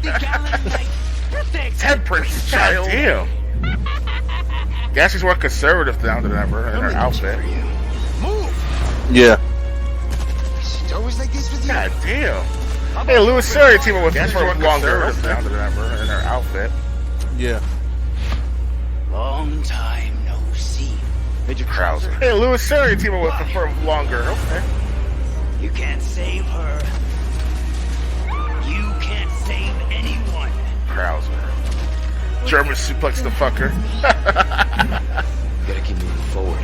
the gallant knight protects Temperance, child. Damn. Guess she's more conservative now than ever in her outfit. Move. Yeah. It's always like this with you. God damn. Hey, Louis Siri teaming with for longer now than ever in her outfit. Yeah. Long time no see. Major Krauser. Hey, Louis Siri teaming with for longer. Okay. You can't save her. You can't save anyone. Krauser. German suplex the fucker. We gotta keep moving forward.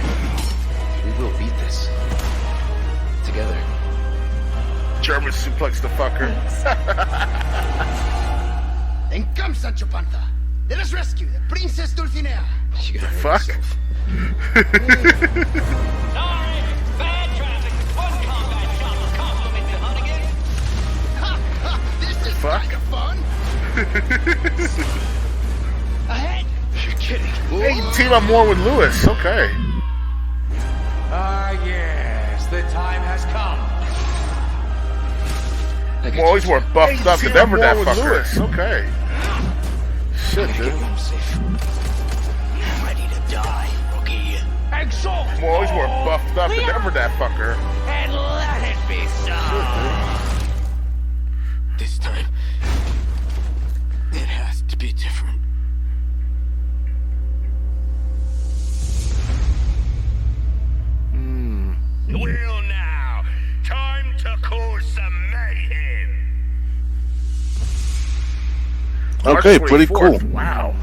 We will beat this. Together. German suplex the fucker. Then come, Sancho Panza. Let us rescue the Princess Dulcinea. You gotta hurt Fuck. yourself. Sorry, bad traffic. One combat shot will compliment you, Hunnigan. Ha ha! This is Fuck. kind of fun. Ahead. You're kidding. Hey, you team up more with Lewis. Okay. Ah, yes, the time has come. Well, always more buffed up than ever, that fucker. Lewis. Okay. Shit, dude. I'm safe. Ready to die, rookie. Exalt. Well, always more buffed up than ever, that fucker. And let it be so. This time, it has to be different. Well now, time to cause some mayhem. Okay, March pretty cool. 24th. Wow.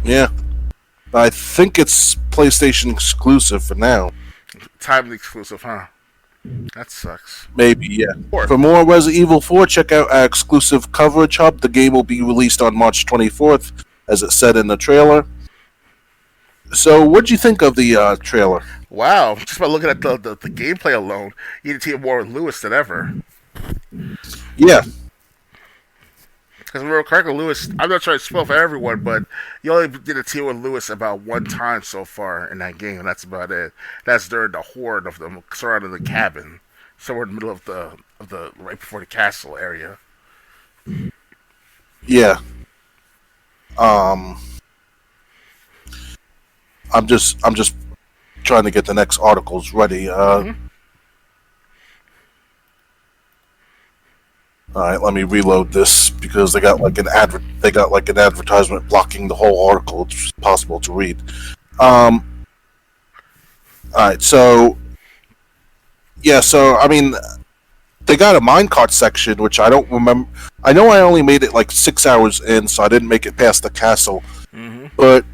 Yeah. I think it's PlayStation exclusive for now. Timely exclusive, huh? That sucks. Maybe, yeah. Fourth. For more Resident Evil 4, check out our exclusive coverage hub. The game will be released on March 24th, as it said in the trailer. So, what'd you think of the trailer? Wow. Just by looking at the gameplay alone, you need to team more with Lewis than ever. Yeah. Because real correctly, Lewis, I'm not trying to spoil for everyone, but you only did a team with Lewis about one time so far in that game, and that's about it. That's during the horde of them surrounding the cabin, somewhere in the middle of the right before the castle area. Yeah. I'm just trying to get the next articles ready. All right, let me reload this because they got like an advertisement blocking the whole article. It's possible to read. All right, so yeah, I mean, they got a minecart section which I don't remember. I know I only made it like 6 hours in, so I didn't make it past the castle. But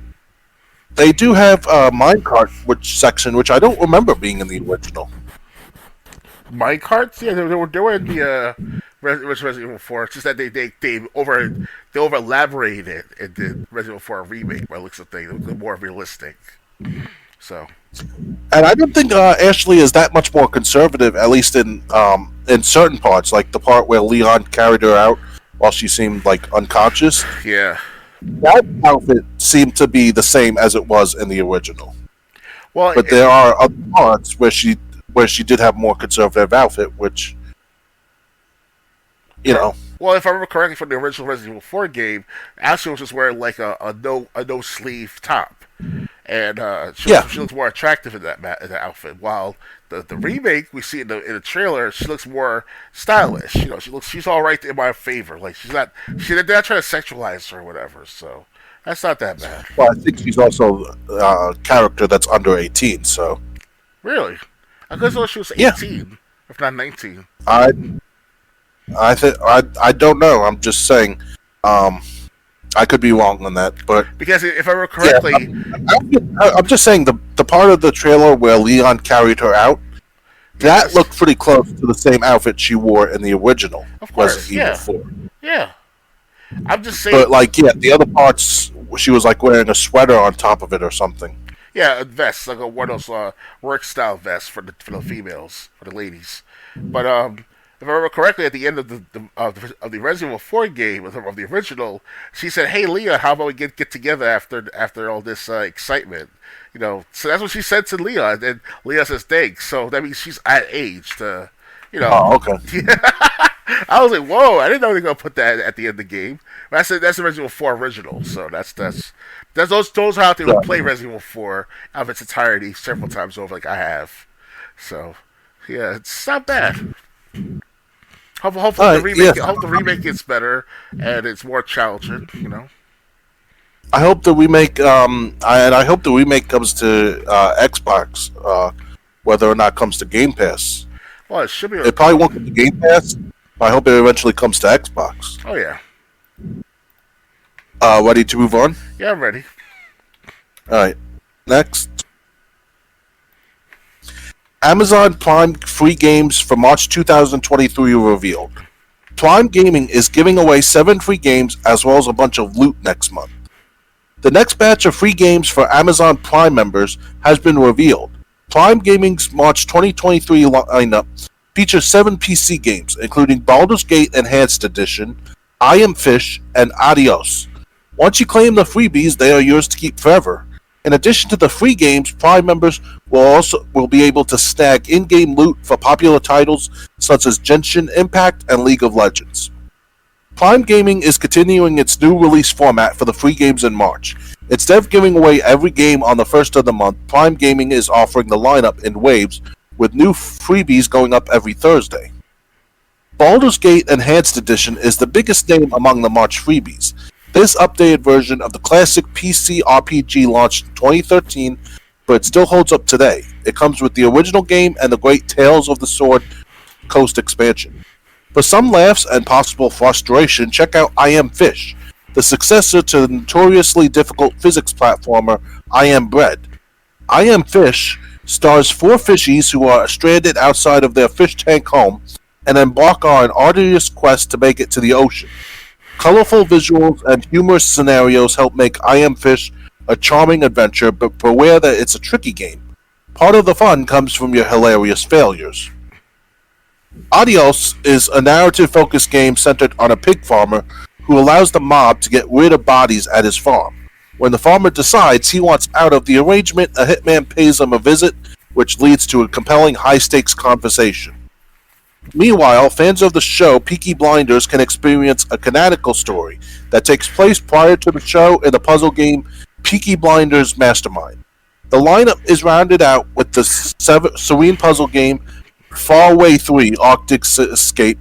they do have a minecart section which I don't remember being in the original. Minecarts? Yeah, they were in the Resident Evil 4. It's just that they over elaborated it and did Resident Evil 4 remake by the looks of things. It was more realistic. So, and I don't think Ashley is that much more conservative, at least in certain parts, like the part where Leon carried her out while she seemed like unconscious. yeah. That outfit seemed to be the same as it was in the original. Well, But there are other parts where she did have more conservative outfit, which, you know. Well, if I remember correctly from the original Resident Evil 4 game, Ashley was just wearing like a no sleeve top, and she looks more attractive in that outfit. While the remake we see in the trailer, she looks more stylish. You know, she's all right in my favor. Like they're not trying to sexualize her or whatever. So that's not that bad. Well, I think she's also a character that's under 18. So Really, I thought she was 18, if not 19. I don't know. I'm just saying. I could be wrong on that, but Because if I remember correctly, I'm just saying the part of the trailer where Leon carried her out, that looked pretty close to the same outfit she wore in the original Of course, Resident Evil 4. yeah. I'm just saying. But the other parts, she was like wearing a sweater on top of it or something. Yeah, a vest, like one of those work style vests for the females, for the ladies. But if I remember correctly, at the end of the Resident Evil 4 game of the original, she said, "Hey Leah, how about we get together after all this excitement?" So that's what she said to Leah, and then Leah says thanks. So that means she's at age to, you know. Oh, okay. I was like, whoa! I didn't know they were gonna put that at the end of the game. But that's the Resident Evil 4 original, so that's those are out there who play Resident Evil 4 out of its entirety several times over, like I have. So yeah, it's not bad. Hopefully hope the remake gets better and it's more challenging. I hope the remake, I hope the remake comes to Xbox, whether or not it comes to Game Pass. Well, it should be. It probably won't come to Game Pass. But I hope it eventually comes to Xbox. Oh yeah. Ready to move on? Yeah, I'm ready. All right. Next. Amazon Prime free games for March 2023 revealed. Prime Gaming is giving away 7 free games as well as a bunch of loot next month. The next batch of free games for Amazon Prime members has been revealed. Prime Gaming's March 2023 lineup features 7 PC games, including Baldur's Gate Enhanced Edition, I Am Fish, and Adios. Once you claim the freebies, they are yours to keep forever. In addition to the free games, Prime members will be able to snag in-game loot for popular titles such as Genshin Impact and League of Legends. Prime Gaming is continuing its new release format for the free games in March. Instead of giving away every game on the first of the month, Prime Gaming is offering the lineup in waves, with new freebies going up every Thursday. Baldur's Gate Enhanced Edition is the biggest name among the March freebies. This updated version of the classic PC RPG launched in 2013, but it still holds up today. It comes with the original game and the great Tales of the Sword Coast expansion. For some laughs and possible frustration, check out I Am Fish, the successor to the notoriously difficult physics platformer I Am Bread. I Am Fish stars 4 fishies who are stranded outside of their fish tank home and embark on an arduous quest to make it to the ocean. Colorful visuals and humorous scenarios help make I Am Fish a charming adventure, but beware that it's a tricky game. Part of the fun comes from your hilarious failures. Adios is a narrative-focused game centered on a pig farmer who allows the mob to get rid of bodies at his farm. When the farmer decides he wants out of the arrangement, a hitman pays him a visit, which leads to a compelling high-stakes conversation. Meanwhile, fans of the show Peaky Blinders can experience a canonical story that takes place prior to the show in the puzzle game Peaky Blinders Mastermind. The lineup is rounded out with the serene puzzle game Faraway 3 Arctic Escape,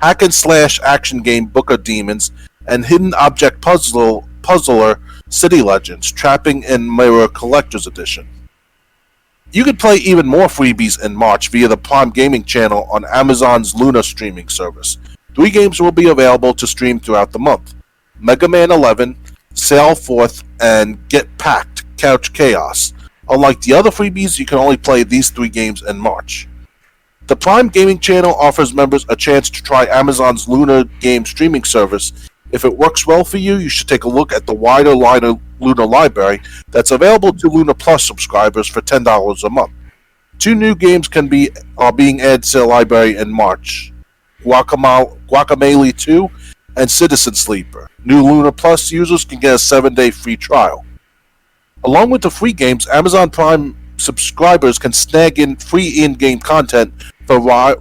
hack-and-slash action game Book of Demons, and hidden object puzzler City Legends, Trapping in Mirror Collector's Edition. You can play even more freebies in March via the Prime Gaming channel on Amazon's Luna streaming service. 3 games will be available to stream throughout the month: Mega Man 11, Sail Forth, and Get Packed Couch Chaos. Unlike the other freebies, you can only play these 3 games in March. The Prime Gaming channel offers members a chance to try Amazon's Luna game streaming service. If it works well for you, you should take a look at the wider Luna library that's available to Luna Plus subscribers for $10 a month. 2 new games are being added to the library in March: Guacamelee 2 and Citizen Sleeper. New Luna Plus users can get a 7-day free trial. Along with the free games, Amazon Prime subscribers can snag in free in-game content for a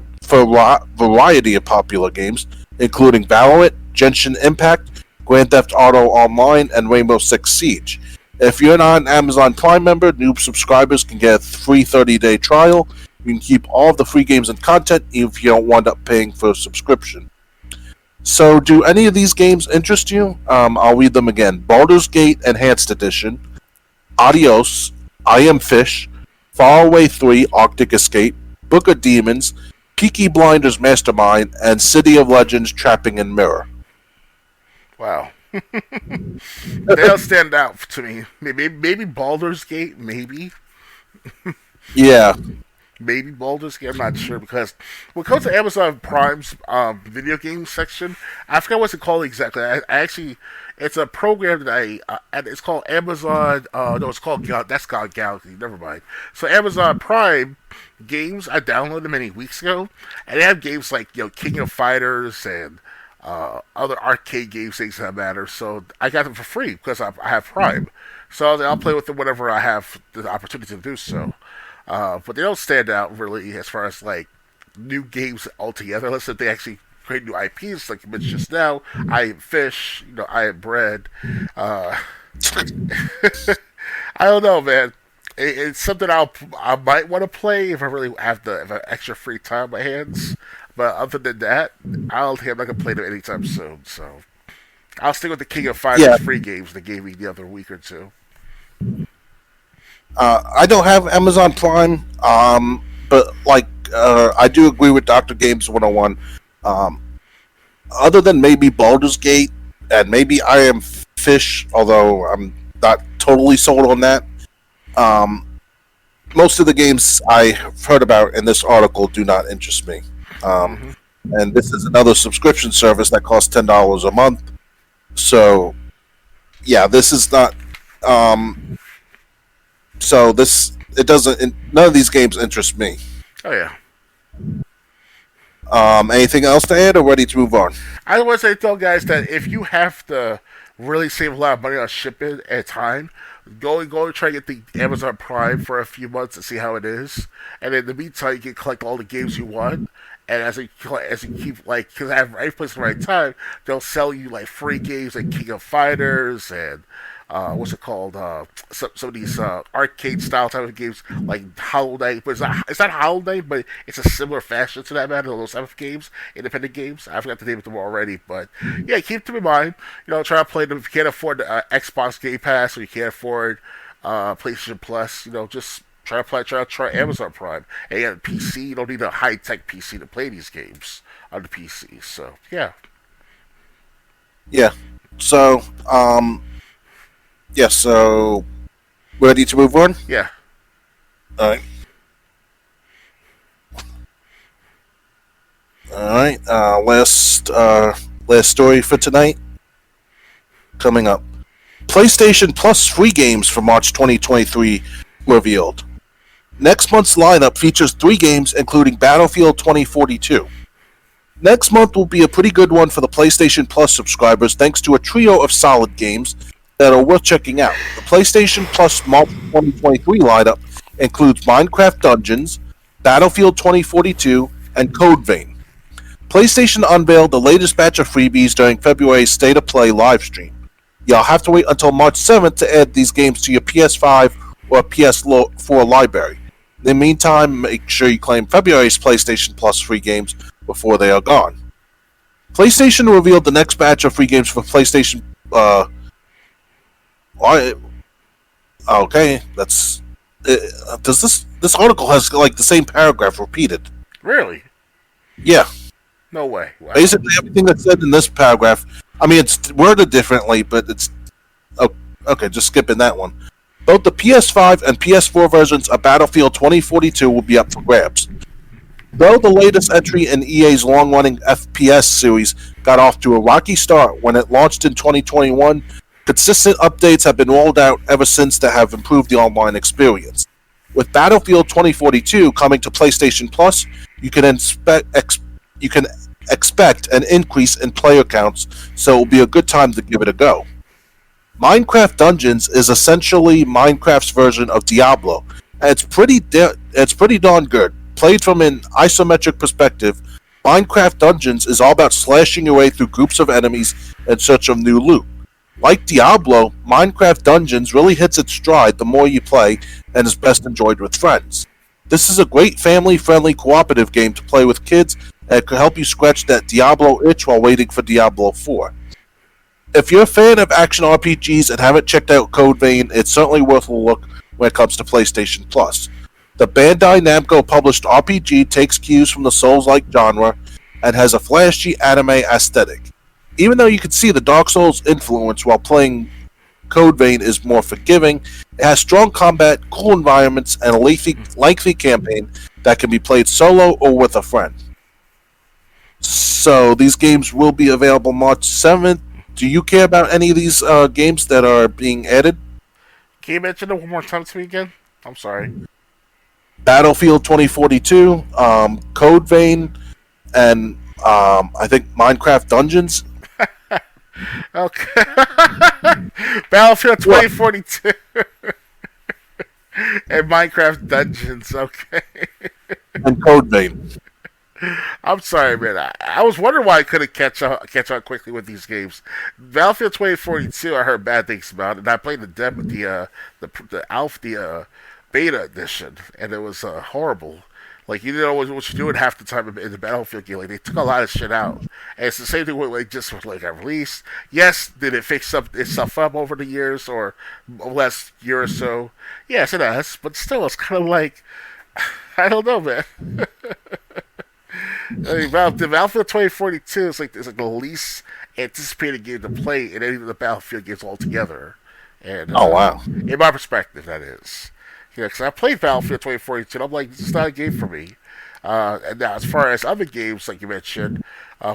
variety of popular games, including Valorant, Genshin Impact, Grand Theft Auto Online, and Rainbow Six Siege. If you're not an Amazon Prime member, new subscribers can get a free 30-day trial. You can keep all of the free games and content even if you don't wind up paying for a subscription. So, do any of these games interest you? I'll read them again. Baldur's Gate Enhanced Edition, Adios, I Am Fish, Faraway 3 Arctic Escape, Book of Demons, Peaky Blinders Mastermind, and City of Legends Trapping in Mirror. Wow. They all stand out to me. Maybe Baldur's Gate, maybe. Yeah. Maybe Baldur's Gate, I'm not sure, because when it comes to Amazon Prime's video game section, I forgot what's it called exactly. I actually, It's a program that and it's called Amazon. No, it's called that's called Galaxy. Never mind. So Amazon Prime games, I downloaded them many weeks ago, and they have games like King of Fighters and other arcade games, things that matter. So I got them for free because I have Prime. So I'll play with them whenever I have the opportunity to do so. But they don't stand out really as far as like new games altogether, unless if they actually create new IPs, like you mentioned just now. I Am Fish, I Am Bread. I don't know, man. It's something I might want to play if I really have extra free time on my hands. But other than that, I don't think I'm not gonna play them anytime soon. So I'll stick with the King of Fighters free games they gave me the other week or two. I don't have Amazon Prime, but I do agree with Dr. Games 101. Other than maybe Baldur's Gate and maybe I Am Fish, although I'm not totally sold on that. Most of the games I've heard about in this article do not interest me. And this is another subscription service that costs $10 a month. So, yeah, this is not. None of these games interest me. Oh yeah. Anything else to add, or ready to move on? I want to say, though, guys, that if you have to really save a lot of money on shipping at time, go and try to get the Amazon Prime for a few months and see how it is. And in the meantime, you can collect all the games you want. And as you keep, because I have right place at the right time, they'll sell you free games like King of Fighters and what's it called? Some of these arcade style type of games like Hollow Knight, but it's not Hollow Knight, but it's a similar fashion to that matter. Those type of games, independent games. I forgot the name of them already, but yeah, keep them in mind. Try to play them if you can't afford Xbox Game Pass or you can't afford PlayStation Plus. Just try to try Amazon Prime. And yeah, PC, you don't need a high tech PC to play these games on the PC. So yeah. Yeah. So so ready to move on? Yeah. Alright. Last story for tonight. Coming up. PlayStation Plus free games for March 2023 revealed. Next month's lineup features 3 games, including Battlefield 2042. Next month will be a pretty good one for the PlayStation Plus subscribers, thanks to a trio of solid games that are worth checking out. The PlayStation Plus March 2023 lineup includes Minecraft Dungeons, Battlefield 2042, and Code Vein. PlayStation unveiled the latest batch of freebies during February's State of Play livestream. You'll have to wait until March 7th to add these games to your PS5 or PS4 library. In the meantime, make sure you claim February's PlayStation Plus free games before they are gone. PlayStation revealed the next batch of free games for PlayStation. Okay, that's. Does this article has the same paragraph repeated? Really? Yeah. No way. Wow. Basically, everything that's said in this paragraph. I mean, it's worded differently, but it's. Oh, okay, just skipping that one. Both the PS5 and PS4 versions of Battlefield 2042 will be up for grabs. Though the latest entry in EA's long-running FPS series got off to a rocky start when it launched in 2021, consistent updates have been rolled out ever since that have improved the online experience. With Battlefield 2042 coming to PlayStation Plus, you can expect an increase in player counts, so it will be a good time to give it a go. Minecraft Dungeons is essentially Minecraft's version of Diablo, and it's pretty darn good. Played from an isometric perspective, Minecraft Dungeons is all about slashing your way through groups of enemies in search of new loot. Like Diablo, Minecraft Dungeons really hits its stride the more you play and is best enjoyed with friends. This is a great family-friendly cooperative game to play with kids, and it could help you scratch that Diablo itch while waiting for Diablo 4. If you're a fan of action RPGs and haven't checked out Code Vein, it's certainly worth a look when it comes to PlayStation Plus. The Bandai Namco published RPG takes cues from the Souls-like genre and has a flashy anime aesthetic. Even though you can see the Dark Souls influence while playing, Code Vein is more forgiving. It has strong combat, cool environments, and a lengthy campaign that can be played solo or with a friend. So these games will be available March 7th do you care about any of these games that are being added? Can you mention it one more time to me again? I'm sorry. Battlefield 2042, Code Vein, and I think Minecraft Dungeons. Okay. Battlefield 2042 and Minecraft Dungeons. Okay. And Code Vein. I'm sorry, man. I was wondering why I couldn't catch on quickly with these games. Battlefield 2042, I heard bad things about, and I played the beta edition, and it was horrible. Like, you didn't know what you're doing half the time in the Battlefield game. Like, they took a lot of shit out, and it's the same thing with just with like a release. Yes, did it fix itself up over the years or last year or so? Yes, it has, but still, it's kind of like I don't know, man. I mean, Battlefield 2042 is like the least anticipated game to play in any of the Battlefield games altogether. And Oh wow! in my perspective, that is. Yeah, because I played Battlefield 2042, and I'm like, this is not a game for me. And now, as far as other games, like you mentioned,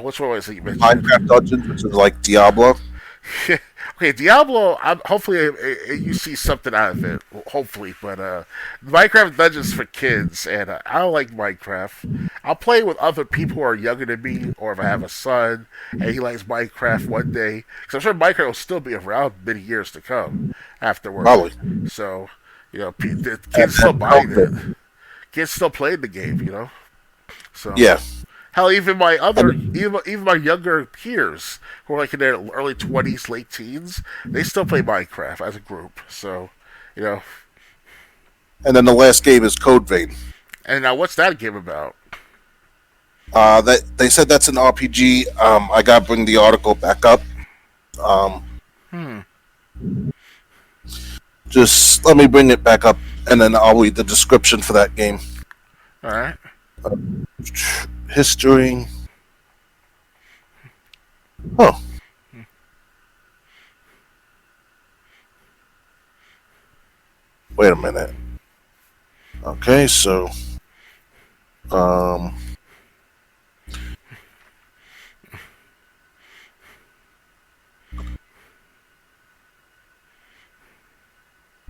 which one was it you mentioned? Minecraft Dungeons, which is like Diablo. Okay, Diablo. Hopefully, you see something out of it. Hopefully, but Minecraft Dungeons for kids, and I don't like Minecraft. I'll play with other people who are younger than me, or if I have a son and he likes Minecraft one day, because I'm sure Minecraft will still be around many years to come afterwards. Probably. So, the kids still buying it. Kids still playing the game. So Yeah. hell, even my even my younger peers who are like in their early 20s, late teens, they still play Minecraft as a group. So, And then the last game is Code Vein. And now, what's that game about? That they said that's an RPG. I gotta bring the article back up. Just let me bring it back up, and then I'll read the description for that game. All right. History. Oh. Wait a minute. Okay, so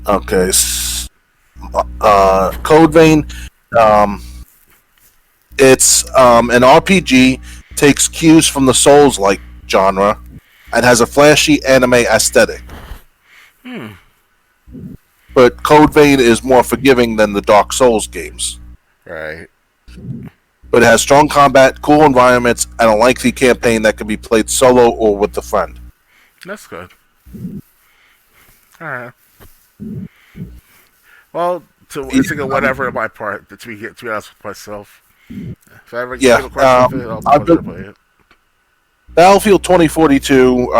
okay, Code Vein. It's an RPG, takes cues from the Souls-like genre, and has a flashy anime aesthetic. But Code Vein is more forgiving than the Dark Souls games. Right. But it has strong combat, cool environments, and a lengthy campaign that can be played solo or with a friend. That's good. All right. Well, it's like a whatever on my part. To be honest with myself. If I ever get a question with it, I'll play it. Battlefield 2042.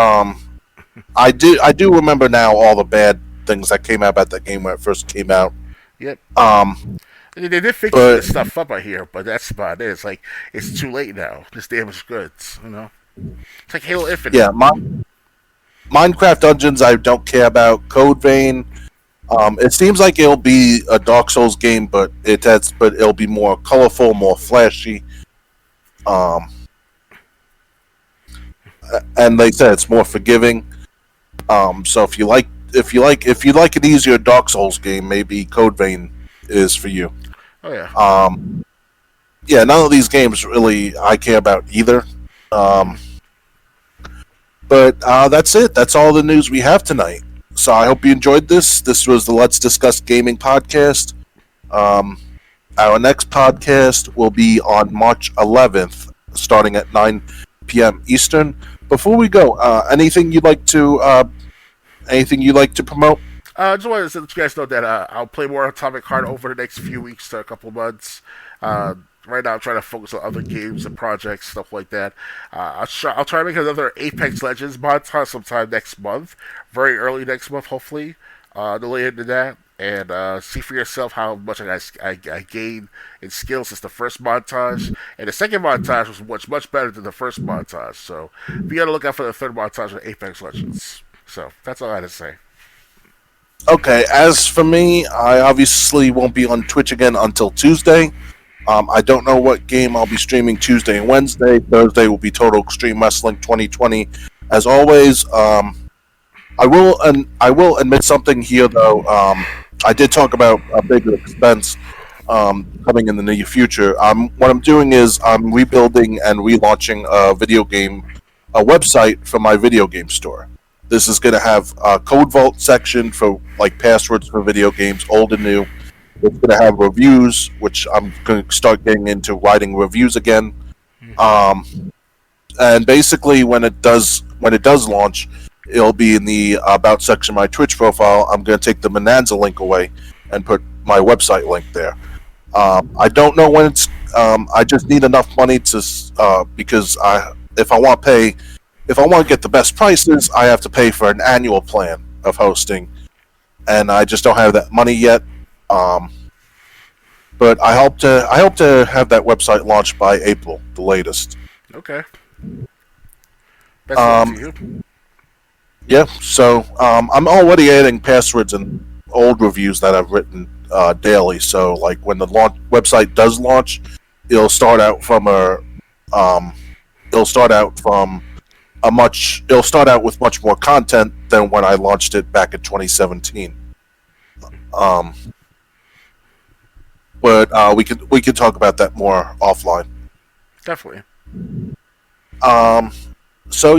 I do remember now all the bad things that came out about that game when it first came out. Yep. They did fix this stuff up, I hear, but that's about it. It's like it's too late now. This damaged goods, It's like Halo Infinite. Yeah, Minecraft Dungeons I don't care about. Code Vein. It seems like it'll be a Dark Souls game, but it'll be more colorful, more flashy. And like I said, it's more forgiving. So if you like an easier Dark Souls game, maybe Code Vein is for you. Oh yeah. Yeah, none of these games really I care about either. But that's it. That's all the news we have tonight. So I hope you enjoyed this. This was the Let's Discuss Gaming podcast. Our next podcast will be on March 11th, starting at 9 p.m. Eastern. Before we go, anything you'd like to promote? I just wanted to let you guys know that I'll play more Atomic Heart over the next few weeks to a couple months. Right now, I'm trying to focus on other games and projects, stuff like that. I'll try to make another Apex Legends montage sometime next month, very early next month, hopefully. No later than that, and see for yourself how much I gained in skills since the first montage. And the second montage was much better than the first montage. So be on the lookout for the third montage of Apex Legends. So that's all I had to say. Okay, as for me, I obviously won't be on Twitch again until Tuesday. I don't know what game I'll be streaming Tuesday and Wednesday. Thursday will be Total Extreme Wrestling 2020 As always, I will admit something here though. I did talk about a bigger expense coming in the near future. What I'm doing is I'm rebuilding and relaunching a website for my video game store. This is going to have a code vault section for like passwords for video games, old and new. It's going to have reviews, which I'm going to start getting into writing reviews again. And basically, when it does launch, it'll be in the about section of my Twitch profile. I'm going to take the Bonanza link away and put my website link there. I don't know when it's. I just need enough money to because if I want to get the best prices, I have to pay for an annual plan of hosting, and I just don't have that money yet. But I hope to have that website launched by April, the latest. Okay. Best of luck to you. Yeah, so I'm already adding passwords and old reviews that I've written daily. So like when the website does launch, it'll start out with much more content than when I launched it back in 2017. But we could talk about that more offline. Definitely. So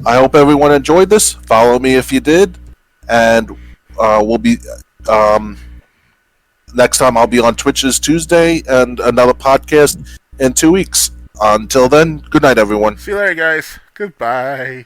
I hope everyone enjoyed this. Follow me if you did, and we'll be next time. I'll be on Twitch's Tuesday and another podcast in 2 weeks. Until then, good night, everyone. See you later, guys. Goodbye.